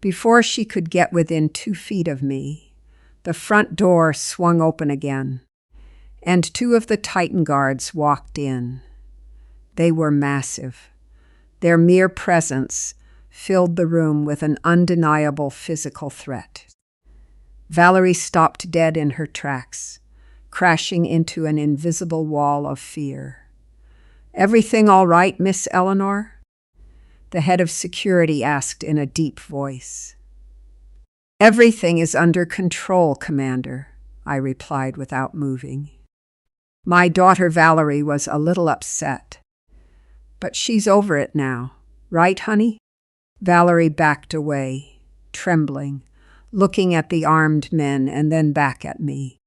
Before she could get within 2 feet of me, the front door swung open again, and 2 of the Titan guards walked in. They were massive. Their mere presence filled the room with an undeniable physical threat. Valerie stopped dead in her tracks, crashing into an invisible wall of fear. "Everything all right, Miss Eleanor?" the head of security asked in a deep voice. "Everything is under control, Commander," I replied without moving. My daughter Valerie was a little upset, but she's over it now, right, honey? Valerie backed away, trembling, looking at the armed men and then back at me.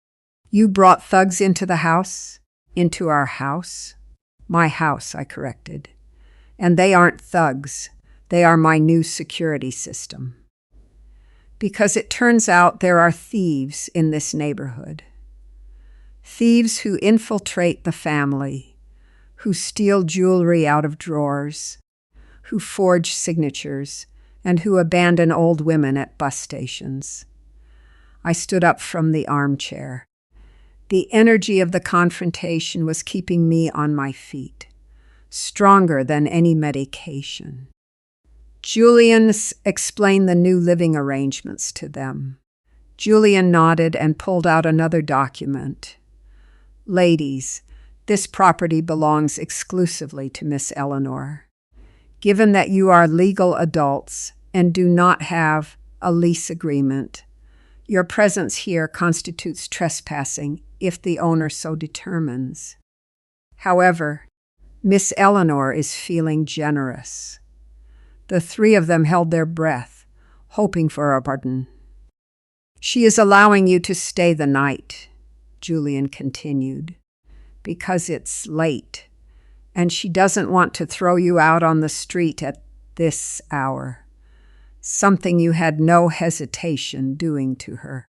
"You brought thugs into the house? Into our house?" "My house," I corrected. "And they aren't thugs. They are my new security system." Because it turns out there are thieves in this neighborhood. Thieves who infiltrate the family, who steal jewelry out of drawers, who forge signatures, and who abandon old women at bus stations. I stood up from the armchair. The energy of the confrontation was keeping me on my feet, stronger than any medication. Julian explained the new living arrangements to them. Julian nodded and pulled out another document. "Ladies, this property belongs exclusively to Miss Eleanor. Given that you are legal adults and do not have a lease agreement, your presence here constitutes trespassing if the owner so determines. However, Miss Eleanor is feeling generous." The 3 of them held their breath, hoping for a pardon. "She is allowing you to stay the night," Julian continued, "because it's late, and she doesn't want to throw you out on the street at this hour, something you had no hesitation doing to her.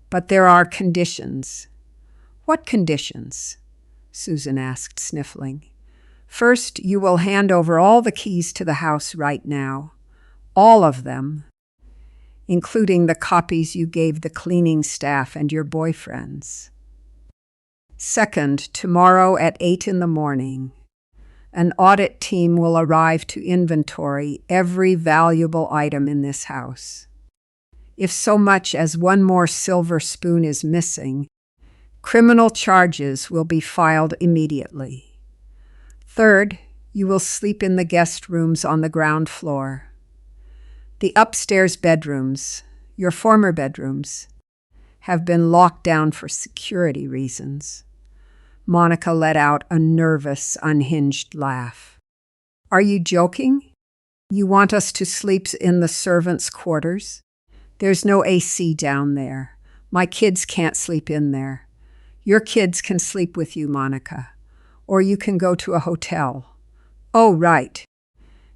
But there are conditions." "What conditions?" Susan asked, sniffling. "First, you will hand over all the keys to the house right now, all of them, including the copies you gave the cleaning staff and your boyfriends. Second, tomorrow at 8 in the morning, an audit team will arrive to inventory every valuable item in this house. If so much as 1 more silver spoon is missing, criminal charges will be filed immediately. Third, you will sleep in the guest rooms on the ground floor. The upstairs bedrooms, your former bedrooms, have been locked down for security reasons." Monica let out a nervous, unhinged laugh. "Are you joking? You want us to sleep in the servants' quarters? There's no AC down there. My kids can't sleep in there. Your kids can sleep with you, Monica. Or you can go to a hotel. Oh, right.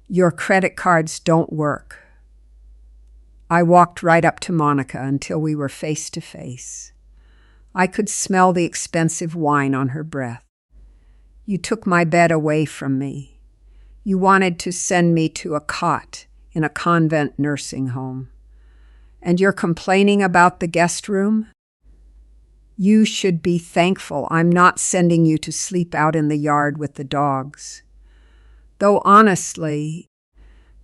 Your credit cards don't work." I walked right up to Monica until we were face to face. I could smell the expensive wine on her breath. "You took my bed away from me. You wanted to send me to a cot in a convent nursing home. And you're complaining about the guest room? You should be thankful I'm not sending you to sleep out in the yard with the dogs. Though honestly,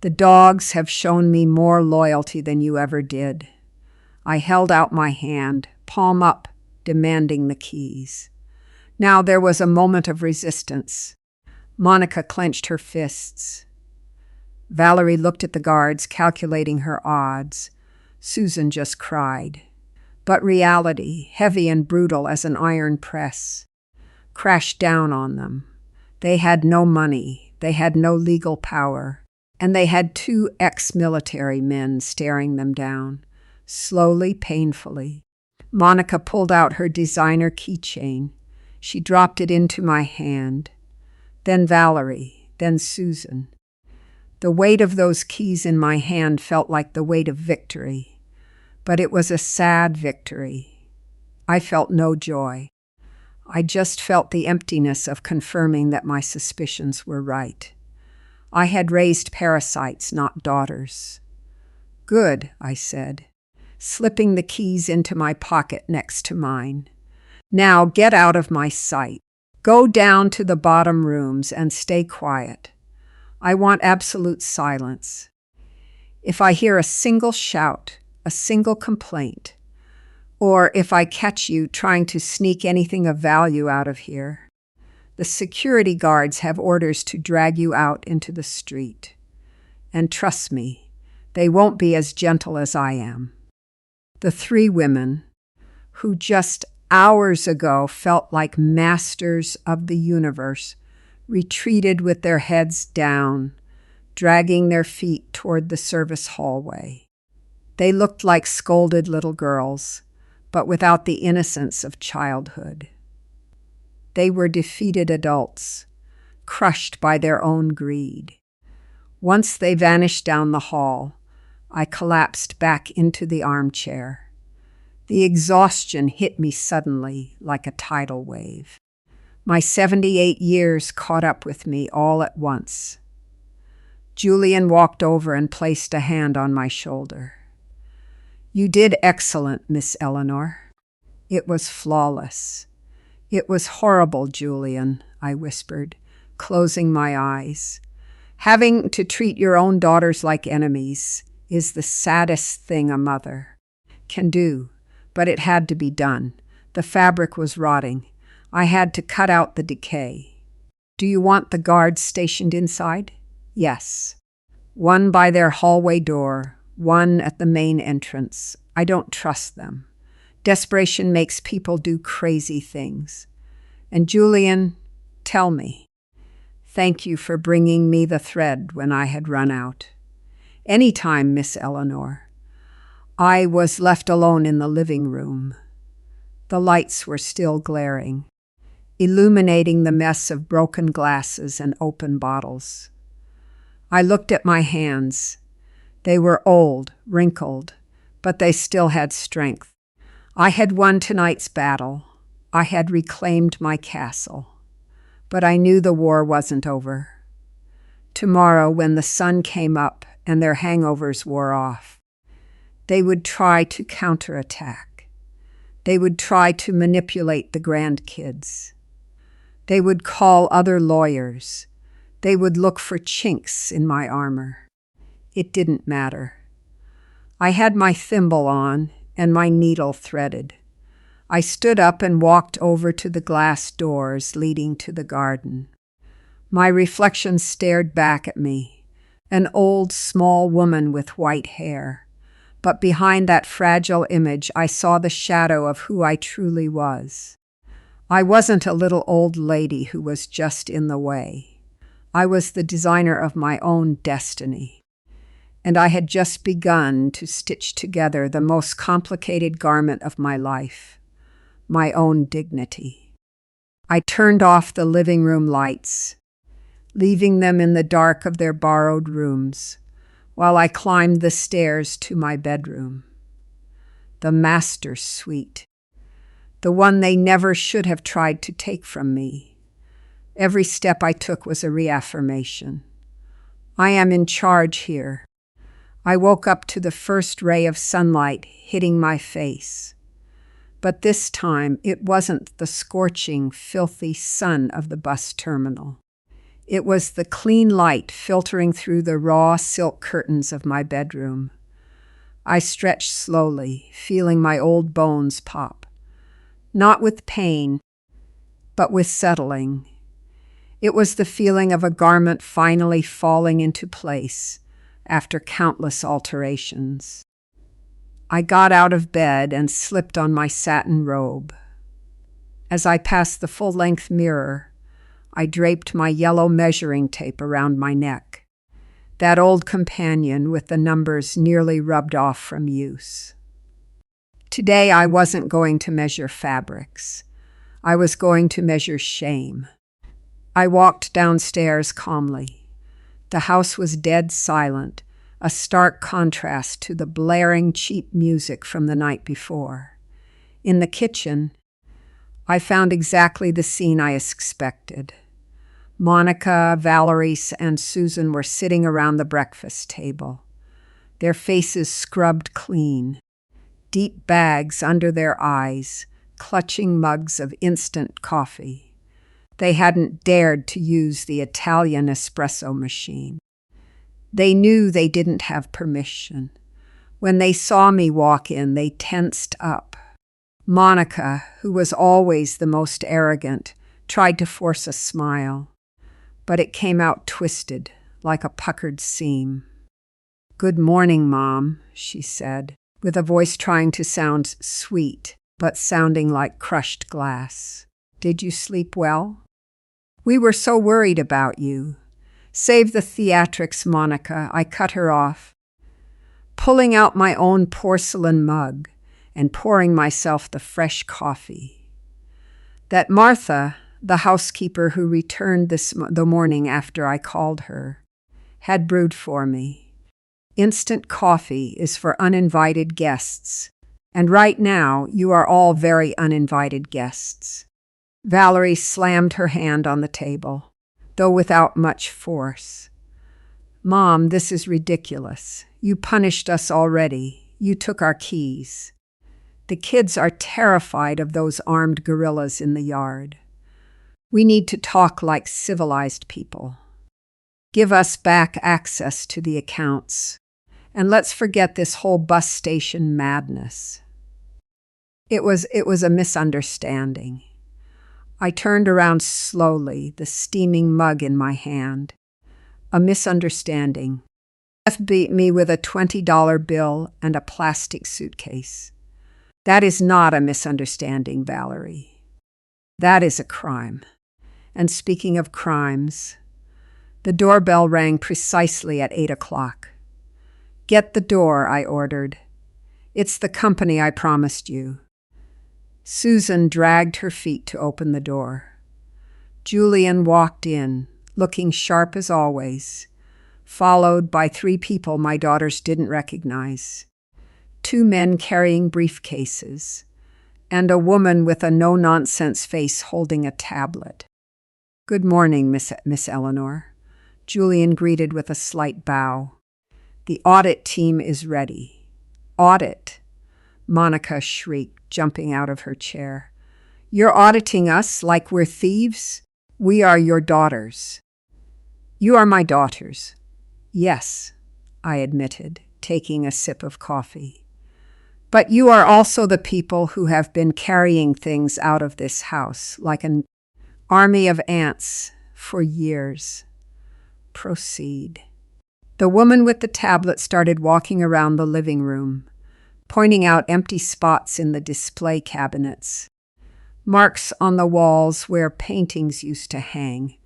the dogs have shown me more loyalty than you ever did." I held out my hand, palm up, demanding the keys. Now there was a moment of resistance. Monica clenched her fists. Valerie looked at the guards, calculating her odds. Susan just cried. But reality, heavy and brutal as an iron press, crashed down on them. They had no money, they had no legal power, and they had two ex-military men staring them down, slowly, painfully. Monica pulled out her designer keychain. She dropped it into my hand. Then Valerie, then Susan. The weight of those keys in my hand felt like the weight of victory, but it was a sad victory. I felt no joy. I just felt the emptiness of confirming that my suspicions were right. I had raised parasites, not daughters. Good, I said, slipping the keys into my pocket next to mine. Now get out of my sight. Go down to the bottom rooms and stay quiet. I want absolute silence. If I hear a single shout, a single complaint, or if I catch you trying to sneak anything of value out of here, the security guards have orders to drag you out into the street. And trust me, they won't be as gentle as I am. The three women, who just hours ago felt like masters of the universe, retreated with their heads down, dragging their feet toward the service hallway. They looked like scolded little girls, but without the innocence of childhood. They were defeated adults, crushed by their own greed. Once they vanished down the hall, I collapsed back into the armchair. The exhaustion hit me suddenly like a tidal wave. My 78 years caught up with me all at once. Julian walked over and placed a hand on my shoulder. You did excellent, Miss Eleanor. It was flawless. It was horrible, Julian, I whispered, closing my eyes. Having to treat your own daughters like enemies is the saddest thing a mother can do, but it had to be done. The fabric was rotting. I had to cut out the decay. Do you want the guards stationed inside? Yes. One by their hallway door, one at the main entrance. I don't trust them. Desperation makes people do crazy things. And Julian, tell me. Thank you for bringing me the thread when I had run out. Any time, Miss Eleanor. I was left alone in the living room. The lights were still glaring, illuminating the mess of broken glasses and open bottles. I looked at my hands. They were old, wrinkled, but they still had strength. I had won tonight's battle. I had reclaimed my castle. But I knew the war wasn't over. Tomorrow, when the sun came up and their hangovers wore off, they would try to counterattack. They would try to manipulate the grandkids. They would call other lawyers. They would look for chinks in my armor. It didn't matter. I had my thimble on and my needle threaded. I stood up and walked over to the glass doors leading to the garden. My reflection stared back at me, an old, small woman with white hair. But behind that fragile image, I saw the shadow of who I truly was. I wasn't a little old lady who was just in the way. I was the designer of my own destiny. And I had just begun to stitch together the most complicated garment of my life, my own dignity. I turned off the living room lights, leaving them in the dark of their borrowed rooms, while I climbed the stairs to my bedroom. The master suite, the one they never should have tried to take from me. Every step I took was a reaffirmation. I am in charge here. I woke up to the first ray of sunlight hitting my face. But this time, it wasn't the scorching, filthy sun of the bus terminal. It was the clean light filtering through the raw silk curtains of my bedroom. I stretched slowly, feeling my old bones pop. Not with pain, but with settling. It was the feeling of a garment finally falling into place after countless alterations. I got out of bed and slipped on my satin robe. As I passed the full-length mirror, I draped my yellow measuring tape around my neck, that old companion with the numbers nearly rubbed off from use. Today I wasn't going to measure fabrics. I was going to measure shame. I walked downstairs calmly. The house was dead silent, a stark contrast to the blaring cheap music from the night before. In the kitchen, I found exactly the scene I expected. Monica, Valerie, and Susan were sitting around the breakfast table, their faces scrubbed clean, deep bags under their eyes, clutching mugs of instant coffee. They hadn't dared to use the Italian espresso machine. They knew they didn't have permission. When they saw me walk in, they tensed up. Monica, who was always the most arrogant, tried to force a smile, but it came out twisted, like a puckered seam. "Good morning, Mom," she said, with a voice trying to sound sweet, but sounding like crushed glass. "Did you sleep well? We were so worried about you." "Save the theatrics, Monica," I cut her off, pulling out my own porcelain mug and pouring myself the fresh coffee. That Martha, the housekeeper who returned the morning after I called her, had brewed for me. Instant coffee is for uninvited guests, and right now you are all very uninvited guests. Valerie slammed her hand on the table, though without much force. "Mom, this is ridiculous. You punished us already. You took our keys. The kids are terrified of those armed gorillas in the yard. We need to talk like civilized people. Give us back access to the accounts, and let's forget this whole bus station madness." It was a misunderstanding. I turned around slowly, the steaming mug in my hand. A misunderstanding. Jeff beat me with a $20 bill and a plastic suitcase. That is not a misunderstanding, Valerie. That is a crime. And speaking of crimes, the doorbell rang precisely at 8 o'clock. "Get the door," I ordered. "It's the company I promised you." Susan dragged her feet to open the door. Julian walked in, looking sharp as always, followed by 3 people my daughters didn't recognize. 2 men carrying briefcases, and a woman with a no-nonsense face holding a tablet. "Good morning, Miss Eleanor," Julian greeted with a slight bow. "The audit team is ready." "Audit?" Monica shrieked, jumping out of her chair. "You're auditing us like we're thieves? We are your daughters." "You are my daughters." "Yes," I admitted, taking a sip of coffee. "But you are also the people who have been carrying things out of this house like an army of ants for years." "Proceed." The woman with the tablet started walking around the living room, pointing out empty spots in the display cabinets, marks on the walls where paintings used to hang,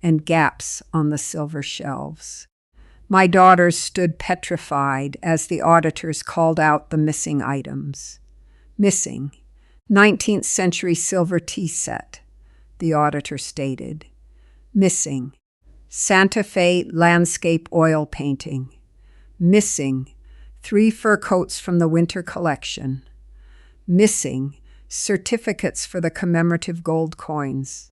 and gaps on the silver shelves. My daughters stood petrified as the auditors called out the missing items. "Missing, 19th century silver tea set," the auditor stated. "Missing, Santa Fe landscape oil painting. Missing, 3 fur coats from the winter collection. Missing, certificates for the commemorative gold coins."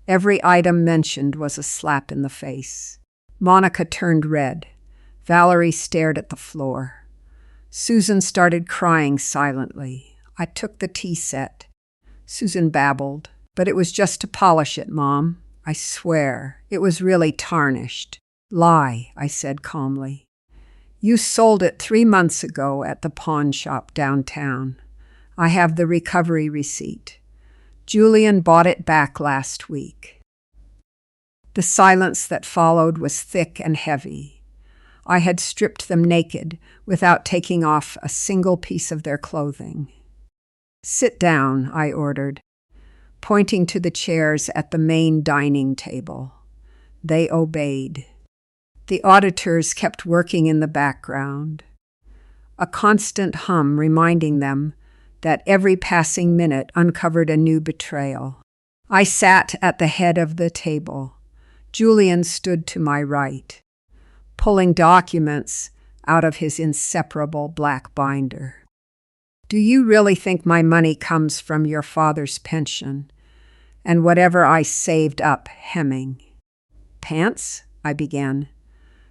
Every item mentioned was a slap in the face. Monica turned red. Valerie stared at the floor. Susan started crying silently. I took the tea set. Susan babbled, "But it was just to polish it, Mom. I swear, it was really tarnished." "Lie," I said calmly. "You sold it 3 months ago at the pawn shop downtown. I have the recovery receipt. Julian bought it back last week." The silence that followed was thick and heavy. I had stripped them naked without taking off a single piece of their clothing. "Sit down," I ordered, pointing to the chairs at the main dining table. They obeyed. The auditors kept working in the background, a constant hum reminding them that every passing minute uncovered a new betrayal. I sat at the head of the table. Julian stood to my right, pulling documents out of his inseparable black binder. "Do you really think my money comes from your father's pension and whatever I saved up hemming?" "Pants?" I began,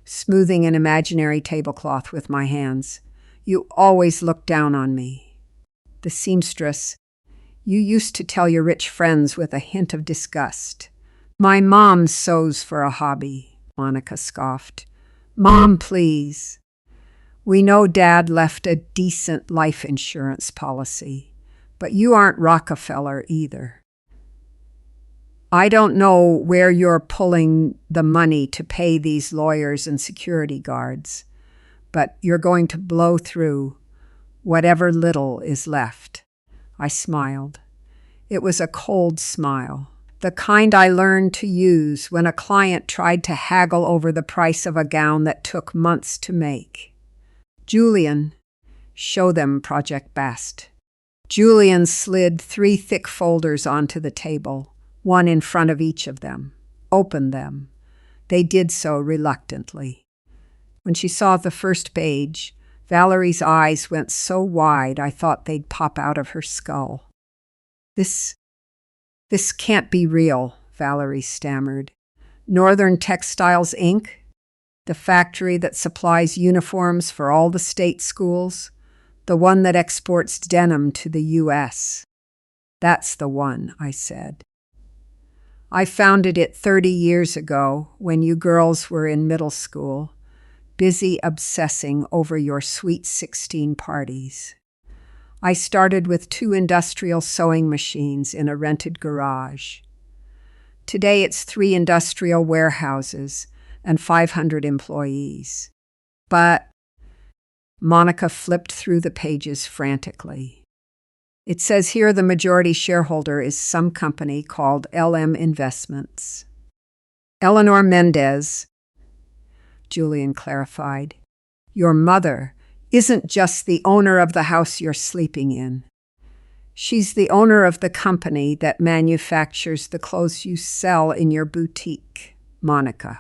smoothing an imaginary tablecloth with my hands. "You always look down on me." The seamstress: "You used to tell your rich friends with a hint of disgust." "My mom sews for a hobby," Monica scoffed. "Mom, please. We know Dad left a decent life insurance policy, but you aren't Rockefeller either. I don't know where you're pulling the money to pay these lawyers and security guards, but you're going to blow through whatever little is left." I smiled. It was a cold smile, the kind I learned to use when a client tried to haggle over the price of a gown that took months to make. "Julian, show them Project Bast." Julian slid 3 thick folders onto the table, one in front of each of them. "Open them." They did so reluctantly. When she saw the first page, Valerie's eyes went so wide I thought they'd pop out of her skull. This can't be real," Valerie stammered. "Northern Textiles, Inc., the factory that supplies uniforms for all the state schools, the one that exports denim to the U.S. "That's the one," I said. "I founded it 30 years ago when you girls were in middle school, busy obsessing over your Sweet 16 parties. I started with 2 industrial sewing machines in a rented garage. Today it's 3 industrial warehouses and 500 employees. But," Monica flipped through the pages frantically, "it says here the majority shareholder is some company called LM Investments." "Eleanor Mendez," Julian clarified. "Your mother isn't just the owner of the house you're sleeping in. She's the owner of the company that manufactures the clothes you sell in your boutique, Monica."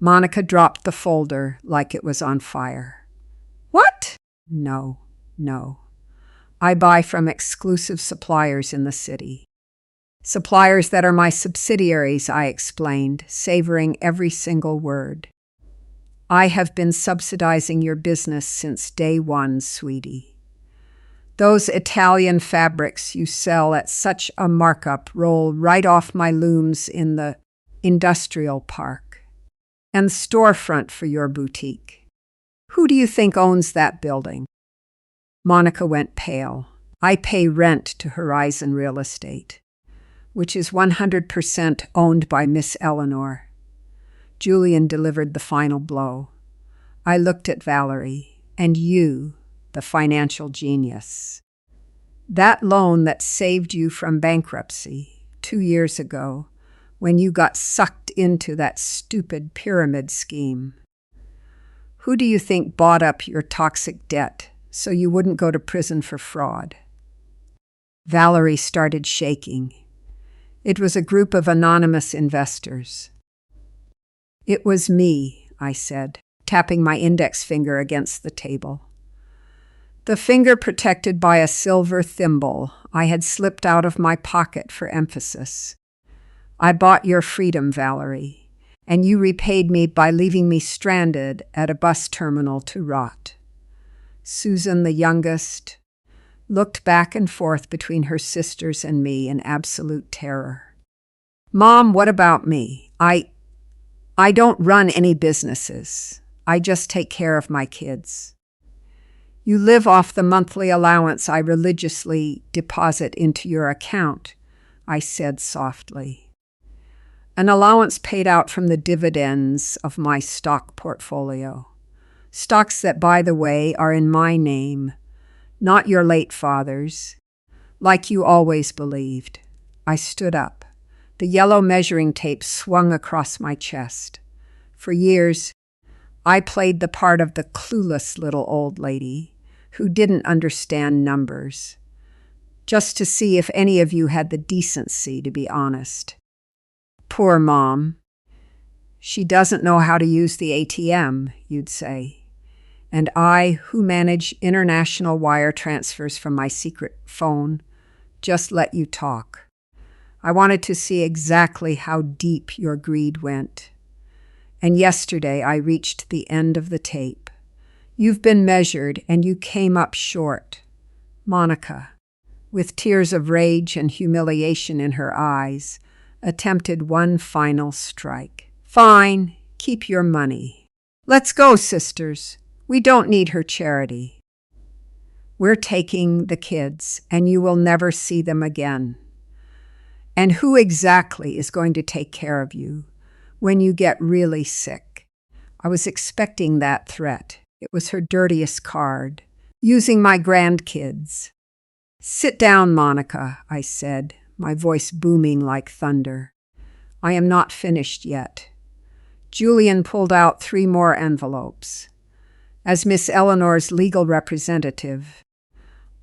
Monica dropped the folder like it was on fire. "What?" No. I buy from exclusive suppliers in the city. Suppliers that are my subsidiaries," I explained, savoring every single word. "I have been subsidizing your business since day one, sweetie. Those Italian fabrics you sell at such a markup roll right off my looms in the industrial park and storefront for your boutique. Who do you think owns that building?" Monica went pale. "I pay rent to Horizon Real Estate, which is 100% owned by Miss Eleanor." Julian delivered the final blow. I looked at Valerie, "And you, the financial genius. That loan that saved you from bankruptcy 2 years ago, when you got sucked into that stupid pyramid scheme. Who do you think bought up your toxic debt so you wouldn't go to prison for fraud?" Valerie started shaking. It was a group of anonymous investors. "It was me," I said, tapping my index finger against the table. The finger protected by a silver thimble I had slipped out of my pocket for emphasis. "I bought your freedom, Valerie, and you repaid me by leaving me stranded at a bus terminal to rot." Susan, the youngest, looked back and forth between her sisters and me in absolute terror. "Mom, what about me? I don't run any businesses. I just take care of my kids." "You live off the monthly allowance I religiously deposit into your account," I said softly. An allowance paid out from the dividends of my stock portfolio. Stocks that, by the way, are in my name, not your late father's, like you always believed. I stood up. The yellow measuring tape swung across my chest. For years, I played the part of the clueless little old lady who didn't understand numbers, just to see if any of you had the decency to be honest. Poor Mom. She doesn't know how to use the ATM, you'd say. And I, who manage international wire transfers from my secret phone, just let you talk. I wanted to see exactly how deep your greed went. And yesterday I reached the end of the tape. You've been measured and you came up short. Monica, with tears of rage and humiliation in her eyes, attempted one final strike. Fine, keep your money. Let's go, sisters. We don't need her charity. We're taking the kids, and you will never see them again. And who exactly is going to take care of you when you get really sick? I was expecting that threat. It was her dirtiest card. Using my grandkids. Sit down, Monica, I said, my voice booming like thunder. I am not finished yet. Julian pulled out 3 more envelopes. As Miss Eleanor's legal representative,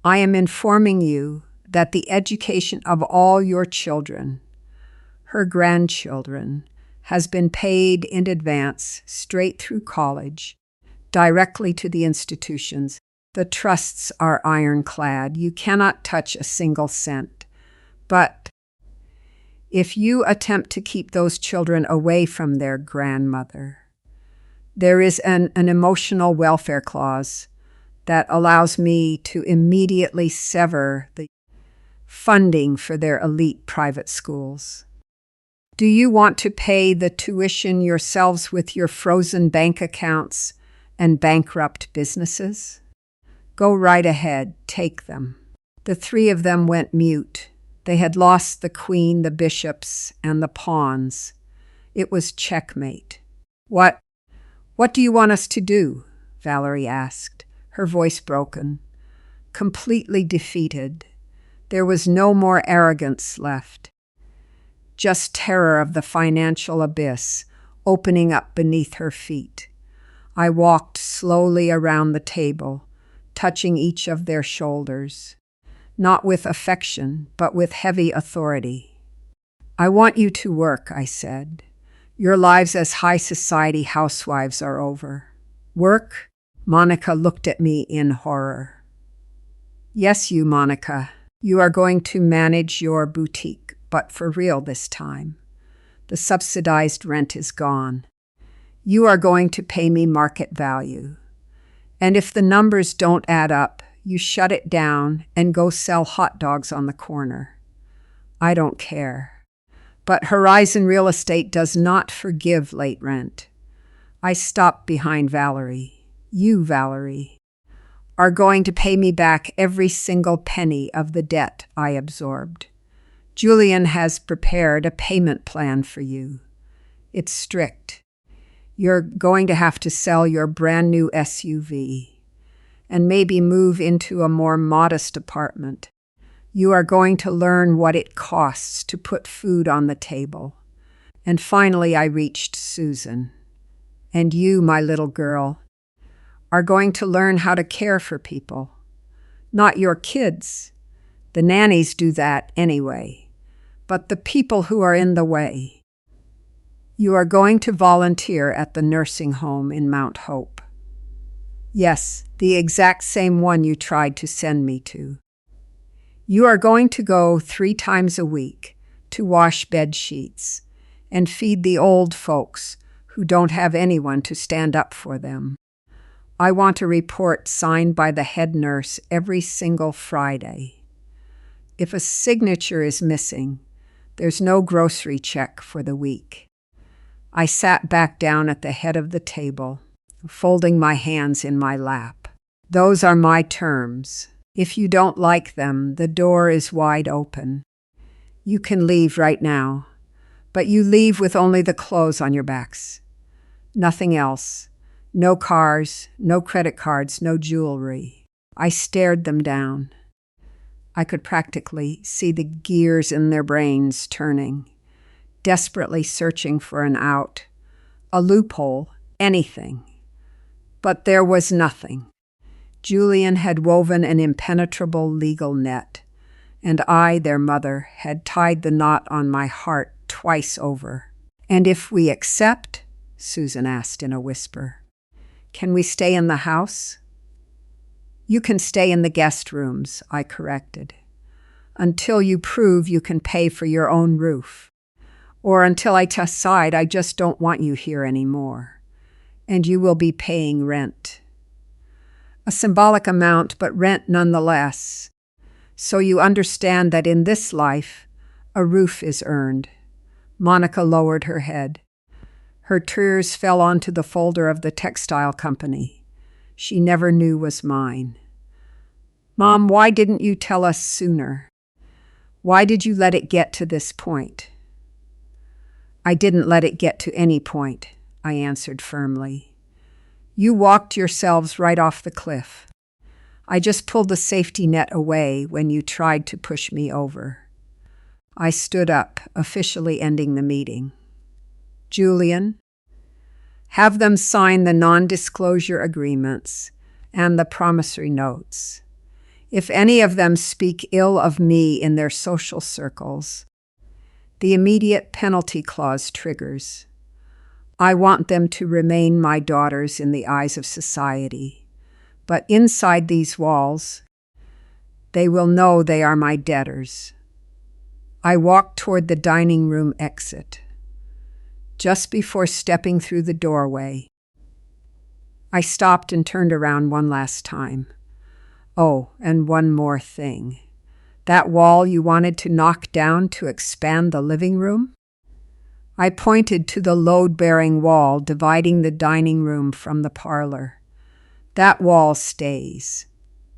I am informing you that the education of all your children, her grandchildren, has been paid in advance straight through college, directly to the institutions. The trusts are ironclad. You cannot touch a single cent. But if you attempt to keep those children away from their grandmother, there is an emotional welfare clause that allows me to immediately sever the funding for their elite private schools. Do you want to pay the tuition yourselves with your frozen bank accounts and bankrupt businesses? Go right ahead, take them. The 3 of them went mute. They had lost the queen, the bishops, and the pawns. It was checkmate. What do you want us to do? Valerie asked, her voice broken. Completely defeated. There was no more arrogance left. Just terror of the financial abyss opening up beneath her feet. I walked slowly around the table, touching each of their shoulders, not with affection, but with heavy authority. I want you to work, I said. Your lives as high society housewives are over. Work? Monica looked at me in horror. Yes, you, Monica. You are going to manage your boutique, but for real this time. The subsidized rent is gone. You are going to pay me market value. And if the numbers don't add up, you shut it down and go sell hot dogs on the corner. I don't care. But Horizon Real Estate does not forgive late rent. I stopped behind Valerie. You, Valerie, are going to pay me back every single penny of the debt I absorbed. Julian has prepared a payment plan for you. It's strict. You're going to have to sell your brand new SUV and maybe move into a more modest apartment. You are going to learn what it costs to put food on the table. And finally, I reached Susan. And you, my little girl, are going to learn how to care for people. Not your kids. The nannies do that anyway. But the people who are in the way. You are going to volunteer at the nursing home in Mount Hope. Yes, the exact same one you tried to send me to. You are going to go 3 times a week to wash bed sheets and feed the old folks who don't have anyone to stand up for them. I want a report signed by the head nurse every single Friday. If a signature is missing, there's no grocery check for the week. I sat back down at the head of the table, folding my hands in my lap. Those are my terms. If you don't like them, the door is wide open. You can leave right now, But you leave with only the clothes on your backs. Nothing else. No cars, no credit cards, no jewelry. I stared them down. I could practically see the gears in their brains turning, desperately searching for an out, a loophole, anything. But there was nothing. Julian had woven an impenetrable legal net, and I, their mother, had tied the knot on my heart twice over. "And if we accept?" Susan asked in a whisper. "Can we stay in the house?" "You can stay in the guest rooms," I corrected, "until you prove you can pay for your own roof. Or until I decide I just don't want you here anymore. And you will be paying rent. A symbolic amount, but rent nonetheless. So you understand that in this life, a roof is earned." Monica lowered her head. Her tears fell onto the folder of the textile company she never knew was mine. "Mom, why didn't you tell us sooner? Why did you let it get to this point?" "I didn't let it get to any point," I answered firmly. "You walked yourselves right off the cliff. I just pulled the safety net away when you tried to push me over." I stood up, officially ending the meeting. "Julian, have them sign the non-disclosure agreements and the promissory notes. If any of them speak ill of me in their social circles, the immediate penalty clause triggers. I want them to remain my daughters in the eyes of society, but inside these walls, they will know they are my debtors." I walked toward the dining room exit. Just before stepping through the doorway, I stopped and turned around one last time. "Oh, and one more thing. That wall you wanted to knock down to expand the living room?" I pointed to the load-bearing wall dividing the dining room from the parlor. "That wall stays,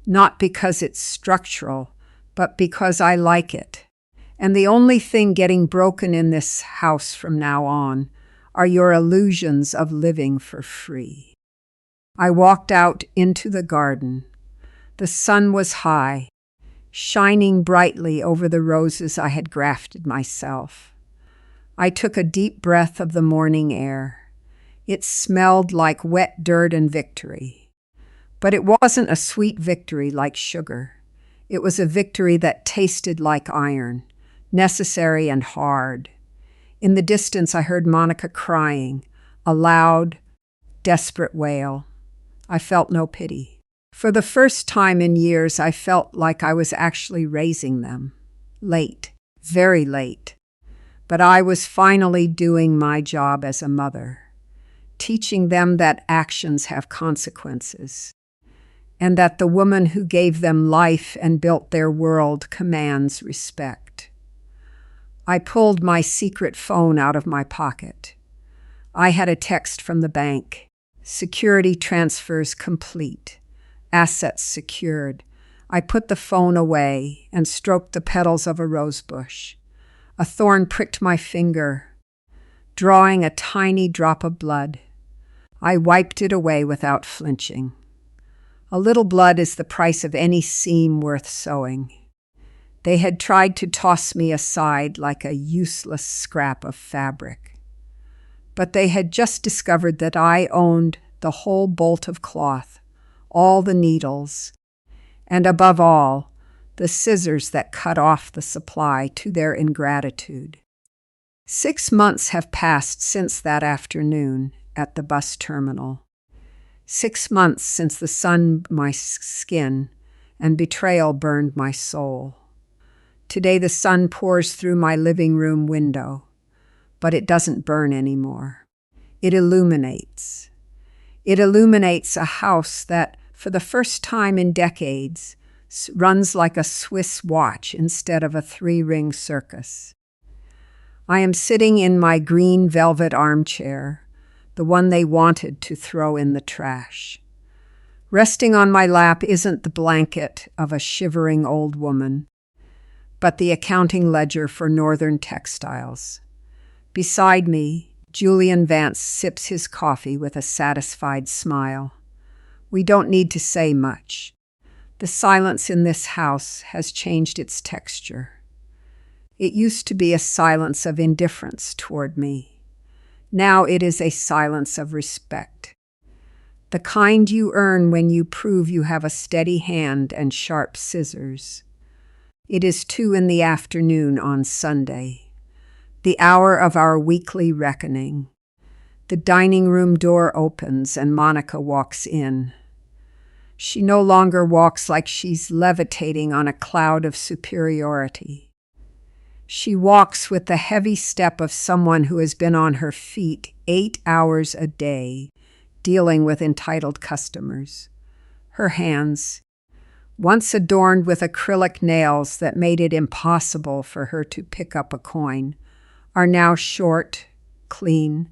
not because it's structural, but because I like it. And the only thing getting broken in this house from now on are your illusions of living for free." I walked out into the garden. The sun was high, shining brightly over the roses I had grafted myself. I took a deep breath of the morning air. It smelled like wet dirt and victory. But it wasn't a sweet victory like sugar. It was a victory that tasted like iron, necessary and hard. In the distance, I heard Monica crying, a loud, desperate wail. I felt no pity. For the first time in years, I felt like I was actually raising them. Late, very late. But I was finally doing my job as a mother, teaching them that actions have consequences, and that the woman who gave them life and built their world commands respect. I pulled my secret phone out of my pocket. I had a text from the bank. Security transfers complete. Assets secured. I put the phone away and stroked the petals of a rosebush. A thorn pricked my finger, drawing a tiny drop of blood. I wiped it away without flinching. A little blood is the price of any seam worth sewing. They had tried to toss me aside like a useless scrap of fabric. But they had just discovered that I owned the whole bolt of cloth, all the needles, and above all, the scissors that cut off the supply to their ingratitude. 6 months have passed since that afternoon at the bus terminal. 6 months since the sun burned my skin and betrayal burned my soul. Today the sun pours through my living room window, but it doesn't burn anymore. It illuminates. It illuminates a house that, for the first time in decades, runs like a Swiss watch instead of a 3-ring circus. I am sitting in my green velvet armchair, the one they wanted to throw in the trash. Resting on my lap isn't the blanket of a shivering old woman, but the accounting ledger for Northern Textiles. Beside me, Julian Vance sips his coffee with a satisfied smile. We don't need to say much. The silence in this house has changed its texture. It used to be a silence of indifference toward me. Now it is a silence of respect. The kind you earn when you prove you have a steady hand and sharp scissors. It is 2 p.m. on Sunday, the hour of our weekly reckoning. The dining room door opens and Monica walks in. She no longer walks like she's levitating on a cloud of superiority. She walks with the heavy step of someone who has been on her feet 8 hours a day, dealing with entitled customers. Her hands, once adorned with acrylic nails that made it impossible for her to pick up a coin, are now short, clean,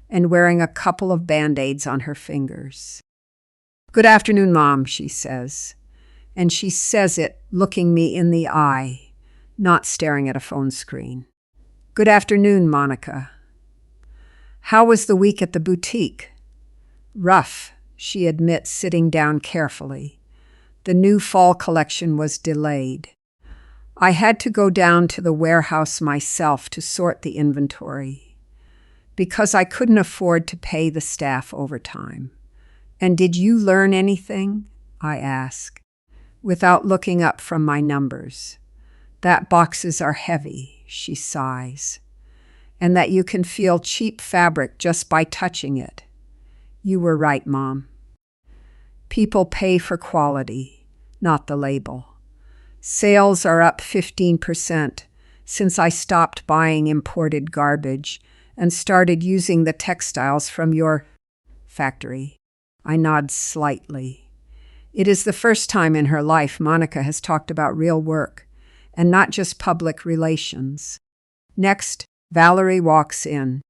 and wearing a couple of Band-Aids on her fingers. "Good afternoon, Mom," she says. And she says it looking me in the eye, not staring at a phone screen. "Good afternoon, Monica." "How was the week at the boutique?" "Rough," she admits, sitting down carefully. The new fall collection was delayed. I had to go down to the warehouse myself to sort the inventory, because I couldn't afford to pay the staff overtime. "And did you learn anything?" I ask, without looking up from my numbers. "That boxes are heavy," she sighs, "and that you can feel cheap fabric just by touching it." "You were right, Mom. People pay for quality, not the label. Sales are up 15% since I stopped buying imported garbage and started using the textiles from your factory." I nod slightly. It is the first time in her life Monica has talked about real work and not just public relations. Next, Valerie walks in.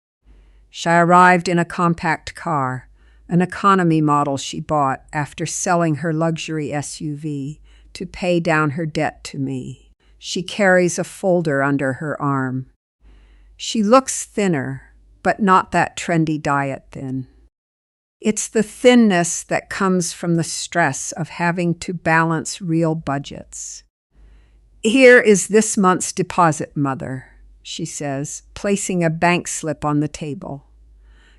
She arrived in a compact car, an economy model she bought after selling her luxury SUV to pay down her debt to me. She carries a folder under her arm. She looks thinner, but not that trendy diet thin. It's the thinness that comes from the stress of having to balance real budgets. "Here is this month's deposit, Mother," she says, placing a bank slip on the table.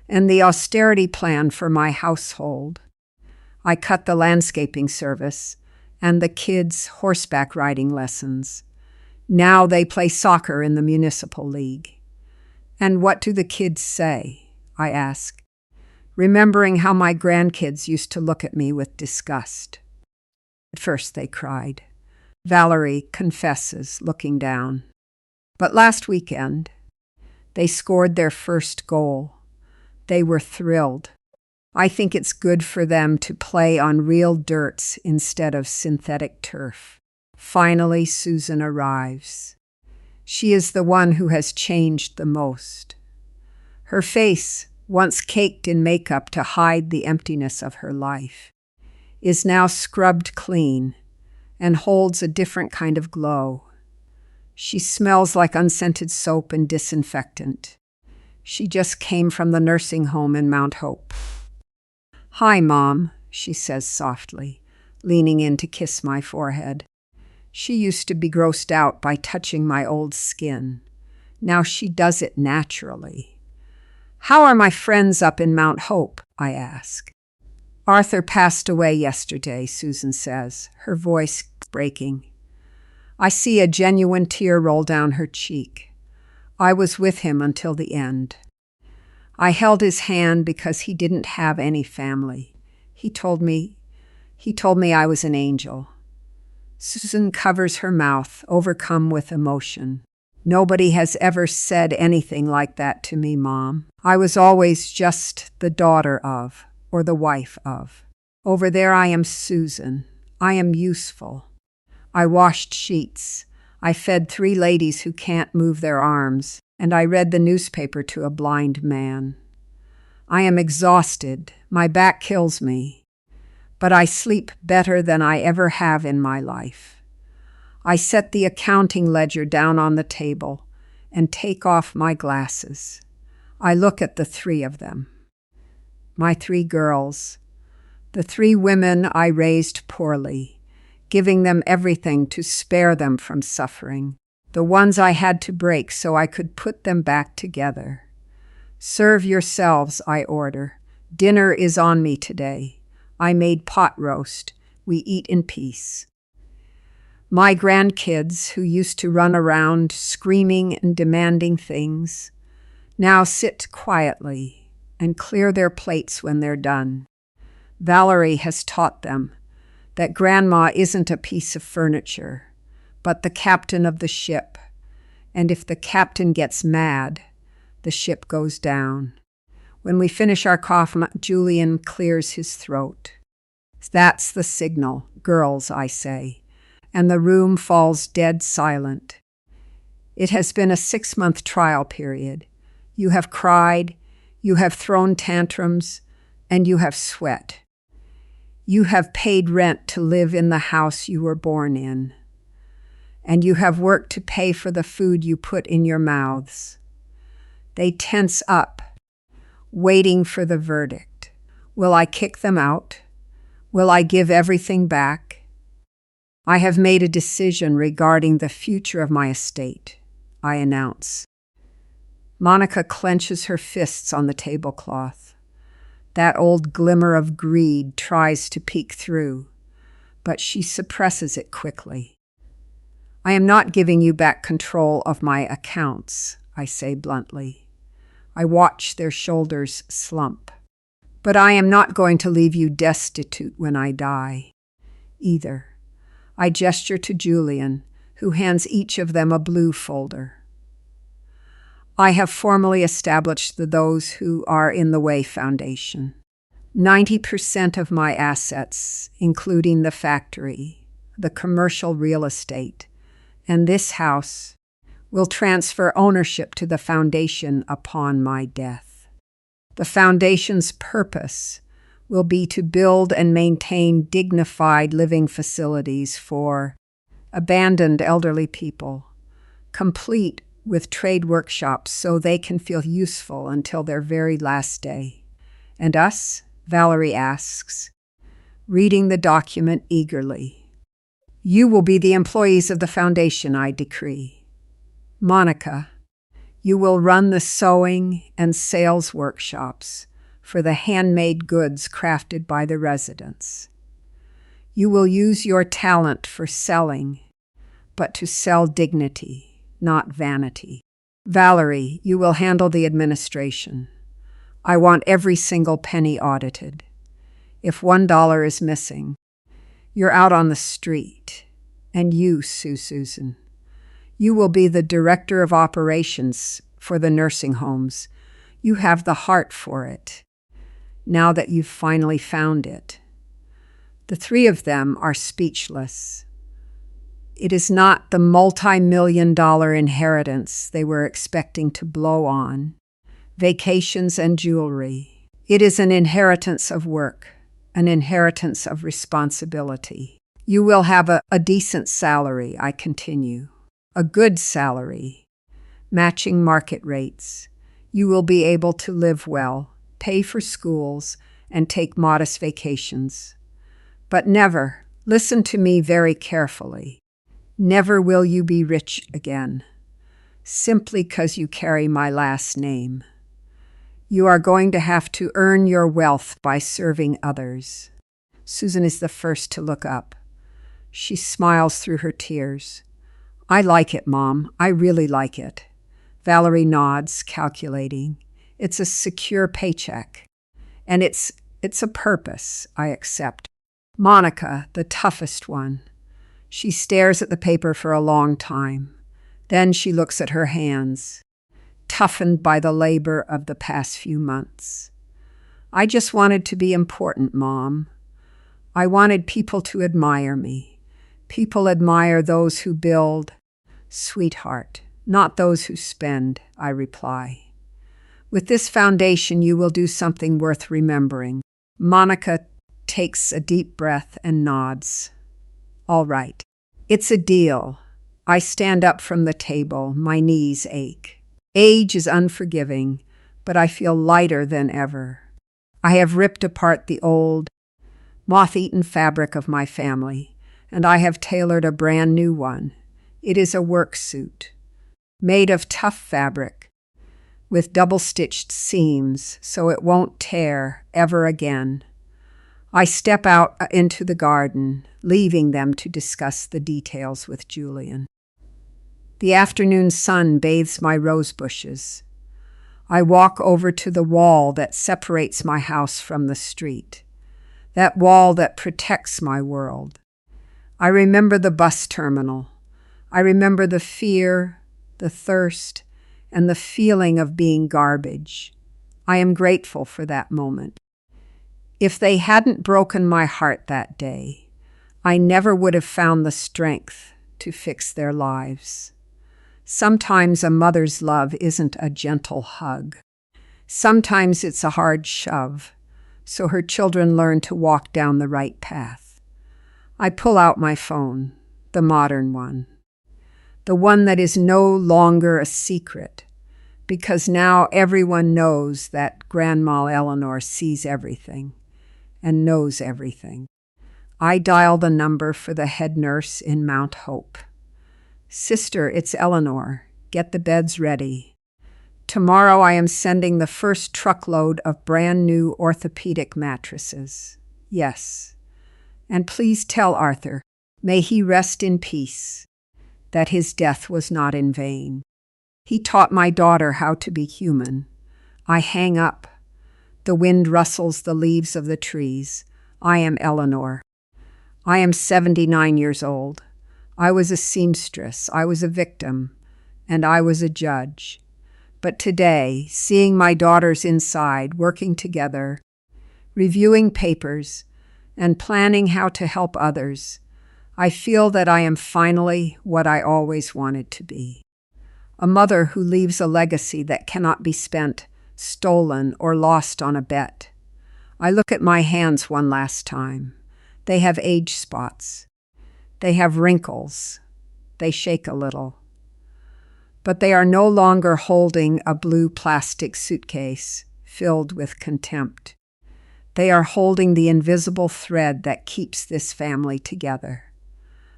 "And the austerity plan for my household. I cut the landscaping service and the kids' horseback riding lessons. Now they play soccer in the municipal league." "And what do the kids say?" I ask, remembering how my grandkids used to look at me with disgust. "At first they cried," Valerie confesses, looking down. "But last weekend, they scored their first goal. They were thrilled. I think it's good for them to play on real dirts instead of synthetic turf." Finally, Susan arrives. She is the one who has changed the most. Her face, once caked in makeup to hide the emptiness of her life, is now scrubbed clean and holds a different kind of glow. She smells like unscented soap and disinfectant. She just came from the nursing home in Mount Hope. "Hi, Mom," she says softly, leaning in to kiss my forehead. She used to be grossed out by touching my old skin. Now she does it naturally. "How are my friends up in Mount Hope?" I ask. "Arthur passed away yesterday," Susan says, her voice breaking. I see a genuine tear roll down her cheek. I was with him until the end. I held his hand because he didn't have any family. He told me I was an angel. Susan covers her mouth, overcome with emotion. "Nobody has ever said anything like that to me, Mom. I was always just the daughter of, or the wife of. Over there I am Susan. I am useful. I washed sheets. I fed 3 ladies who can't move their arms, and I read the newspaper to a blind man. I am exhausted. My back kills me. But I sleep better than I ever have in my life. I set the accounting ledger down on the table, and take off my glasses. I look at the three of them. My three girls, the three women I raised poorly, giving them everything to spare them from suffering, the ones I had to break so I could put them back together. Serve yourselves, I order. Dinner is on me today. I made pot roast. We eat in peace. My grandkids, who used to run around screaming and demanding things, now sit quietly and clear their plates when they're done. Valerie has taught them that Grandma isn't a piece of furniture, but the captain of the ship, and if the captain gets mad, the ship goes down. When we finish our coffee, Julian clears his throat. That's the signal, girls, I say, and the room falls dead silent. It has been a 6-month trial period. You have cried, you have thrown tantrums, and you have sweat. You have paid rent to live in the house you were born in, and you have worked to pay for the food you put in your mouths. They tense up, waiting for the verdict. Will I kick them out? Will I give everything back? I have made a decision regarding the future of my estate, I announce. Monica clenches her fists on the tablecloth. That old glimmer of greed tries to peek through, but she suppresses it quickly. I am not giving you back control of my accounts, I say bluntly. I watch their shoulders slump. But I am not going to leave you destitute when I die, either. I gesture to Julian, who hands each of them a blue folder. I have formally established the Those Who Are in the Way Foundation. 90% of my assets, including the factory, the commercial real estate, and this house, will transfer ownership to the foundation upon my death. The foundation's purpose will be to build and maintain dignified living facilities for abandoned elderly people, complete with trade workshops so they can feel useful until their very last day. And us? Valerie asks, reading the document eagerly. You will be the employees of the foundation, I decree. Monica, you will run the sewing and sales workshops for the handmade goods crafted by the residents. You will use your talent for selling, but to sell dignity, not vanity. Valerie, you will handle the administration. I want every single penny audited. If $1 is missing, you're out on the street. And you, Susan, you will be the director of operations for the nursing homes. You have the heart for it, now that you've finally found it. The three of them are speechless. It is not the multi-million-dollar inheritance they were expecting to blow on, vacations and jewelry. It is an inheritance of work, an inheritance of responsibility. You will have a decent salary, I continue, a good salary, matching market rates. You will be able to live well, pay for schools, and take modest vacations. But never, listen to me very carefully, never will you be rich again, simply because you carry my last name. You are going to have to earn your wealth by serving others. Susan is the first to look up. She smiles through her tears. I like it, Mom. I really like it. Valerie nods, calculating. It's a secure paycheck. And it's a purpose, I accept. Monica, the toughest one. She stares at the paper for a long time. Then she looks at her hands, toughened by the labor of the past few months. I just wanted to be important, Mom. I wanted people to admire me. People admire those who build. Sweetheart, not those who spend, I reply. With this foundation, you will do something worth remembering. Monica takes a deep breath and nods. All right. It's a deal. I stand up from the table, my knees ache. Age is unforgiving, but I feel lighter than ever. I have ripped apart the old, moth-eaten fabric of my family, and I have tailored a brand new one. It is a work suit, made of tough fabric, with double-stitched seams so it won't tear ever again. I step out into the garden, leaving them to discuss the details with Julian. The afternoon sun bathes my rose bushes. I walk over to the wall that separates my house from the street, that wall that protects my world. I remember the bus terminal. I remember the fear, the thirst, and the feeling of being garbage. I am grateful for that moment. If they hadn't broken my heart that day, I never would have found the strength to fix their lives. Sometimes a mother's love isn't a gentle hug. Sometimes it's a hard shove, so her children learn to walk down the right path. I pull out my phone, the modern one, the one that is no longer a secret, because now everyone knows that Grandma Eleanor sees everything and knows everything. I dial the number for the head nurse in Mount Hope. "Sister, it's Eleanor. Get the beds ready. Tomorrow I am sending the first truckload of brand new orthopedic mattresses. Yes. And please tell Arthur, may he rest in peace, that his death was not in vain. He taught my daughter how to be human." I hang up. The wind rustles the leaves of the trees. I am Eleanor. I am 79 years old. I was a seamstress, I was a victim, and I was a judge. But today, seeing my daughters inside, working together, reviewing papers, and planning how to help others, I feel that I am finally what I always wanted to be. A mother who leaves a legacy that cannot be spent, stolen, or lost on a bet. I look at my hands one last time. They have age spots. They have wrinkles. They shake a little. But they are no longer holding a blue plastic suitcase filled with contempt. They are holding the invisible thread that keeps this family together.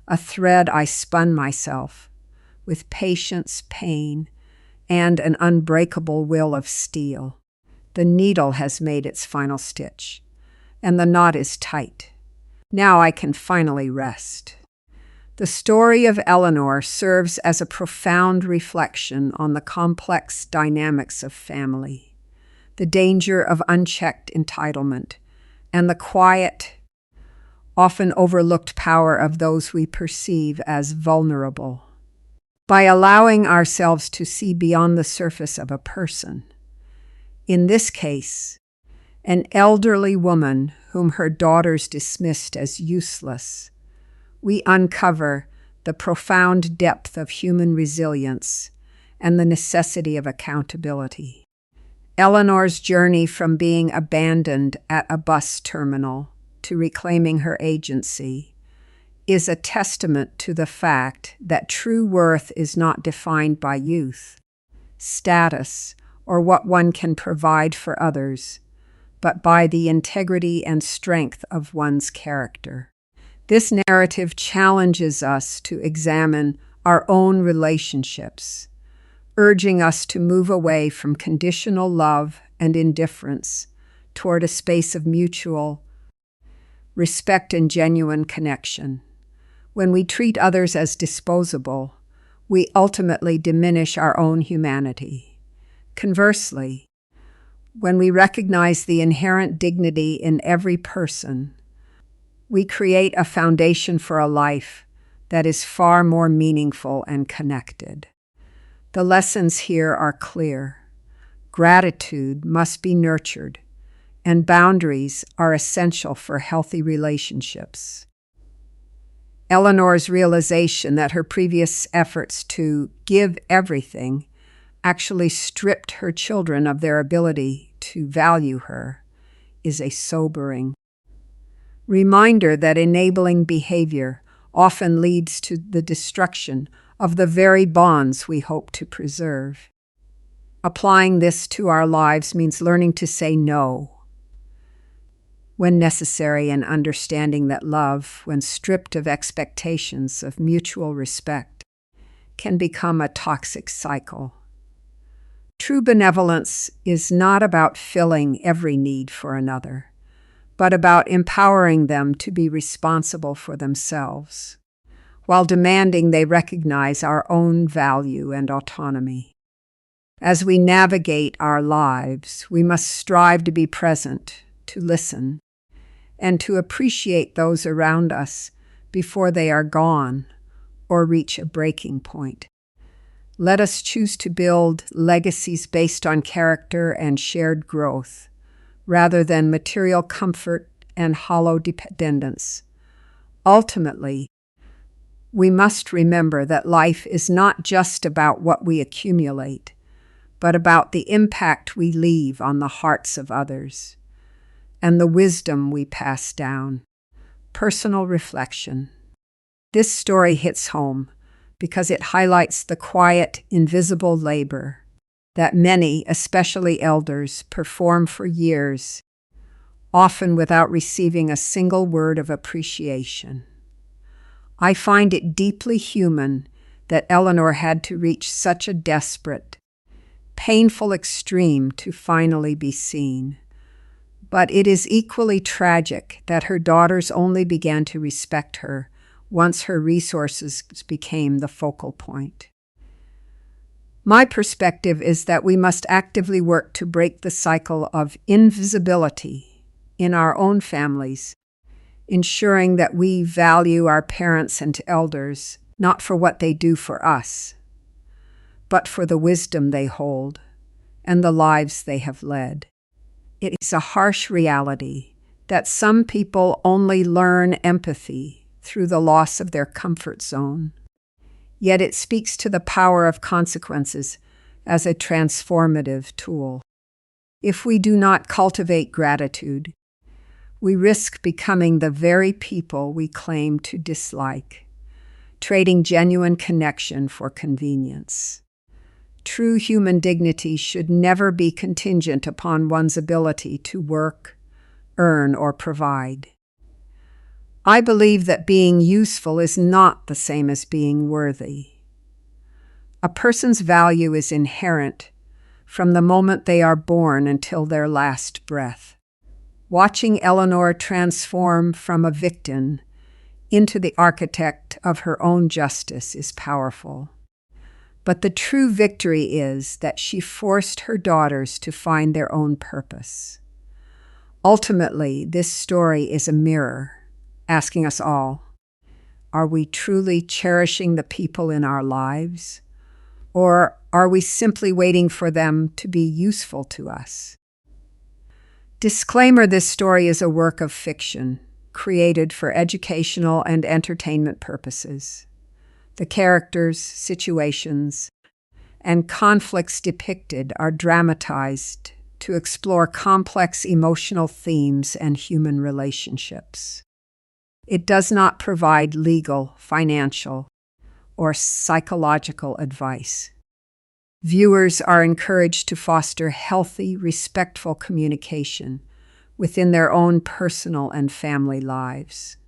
A thread I spun myself with patience, pain, and an unbreakable will of steel. The needle has made its final stitch, and the knot is tight. Now I can finally rest. The story of Eleanor serves as a profound reflection on the complex dynamics of family, the danger of unchecked entitlement, and the quiet, often overlooked power of those we perceive as vulnerable. By allowing ourselves to see beyond the surface of a person, in this case, an elderly woman whom her daughters dismissed as useless, we uncover the profound depth of human resilience and the necessity of accountability. Eleanor's journey from being abandoned at a bus terminal to reclaiming her agency is a testament to the fact that true worth is not defined by youth, status, or what one can provide for others, but by the integrity and strength of one's character. This narrative challenges us to examine our own relationships, urging us to move away from conditional love and indifference toward a space of mutual respect and genuine connection. When we treat others as disposable, we ultimately diminish our own humanity. Conversely, when we recognize the inherent dignity in every person, we create a foundation for a life that is far more meaningful and connected. The lessons here are clear. Gratitude must be nurtured, and boundaries are essential for healthy relationships. Eleanor's realization that her previous efforts to give everything actually stripped her children of their ability to value her is a sobering reminder that enabling behavior often leads to the destruction of the very bonds we hope to preserve. Applying this to our lives means learning to say no when necessary and understanding that love, when stripped of expectations of mutual respect, can become a toxic cycle. True benevolence is not about filling every need for another, but about empowering them to be responsible for themselves, while demanding they recognize our own value and autonomy. As we navigate our lives, we must strive to be present, to listen, and to appreciate those around us before they are gone or reach a breaking point. Let us choose to build legacies based on character and shared growth, rather than material comfort and hollow dependence. Ultimately, we must remember that life is not just about what we accumulate, but about the impact we leave on the hearts of others and the wisdom we pass down. Personal reflection. This story hits home because it highlights the quiet, invisible labor that many, especially elders, perform for years, often without receiving a single word of appreciation. I find it deeply human that Eleanor had to reach such a desperate, painful extreme to finally be seen. But it is equally tragic that her daughters only began to respect her once her resources became the focal point. My perspective is that we must actively work to break the cycle of invisibility in our own families, ensuring that we value our parents and elders not for what they do for us, but for the wisdom they hold and the lives they have led. It is a harsh reality that some people only learn empathy through the loss of their comfort zone. Yet it speaks to the power of consequences as a transformative tool. If we do not cultivate gratitude, we risk becoming the very people we claim to dislike, trading genuine connection for convenience. True human dignity should never be contingent upon one's ability to work, earn, or provide. I believe that being useful is not the same as being worthy. A person's value is inherent from the moment they are born until their last breath. Watching Eleanor transform from a victim into the architect of her own justice is powerful. But the true victory is that she forced her daughters to find their own purpose. Ultimately, this story is a mirror, asking us all, are we truly cherishing the people in our lives? Or are we simply waiting for them to be useful to us? Disclaimer: this story is a work of fiction, created for educational and entertainment purposes. The characters, situations, and conflicts depicted are dramatized to explore complex emotional themes and human relationships. It does not provide legal, financial, or psychological advice. Viewers are encouraged to foster healthy, respectful communication within their own personal and family lives.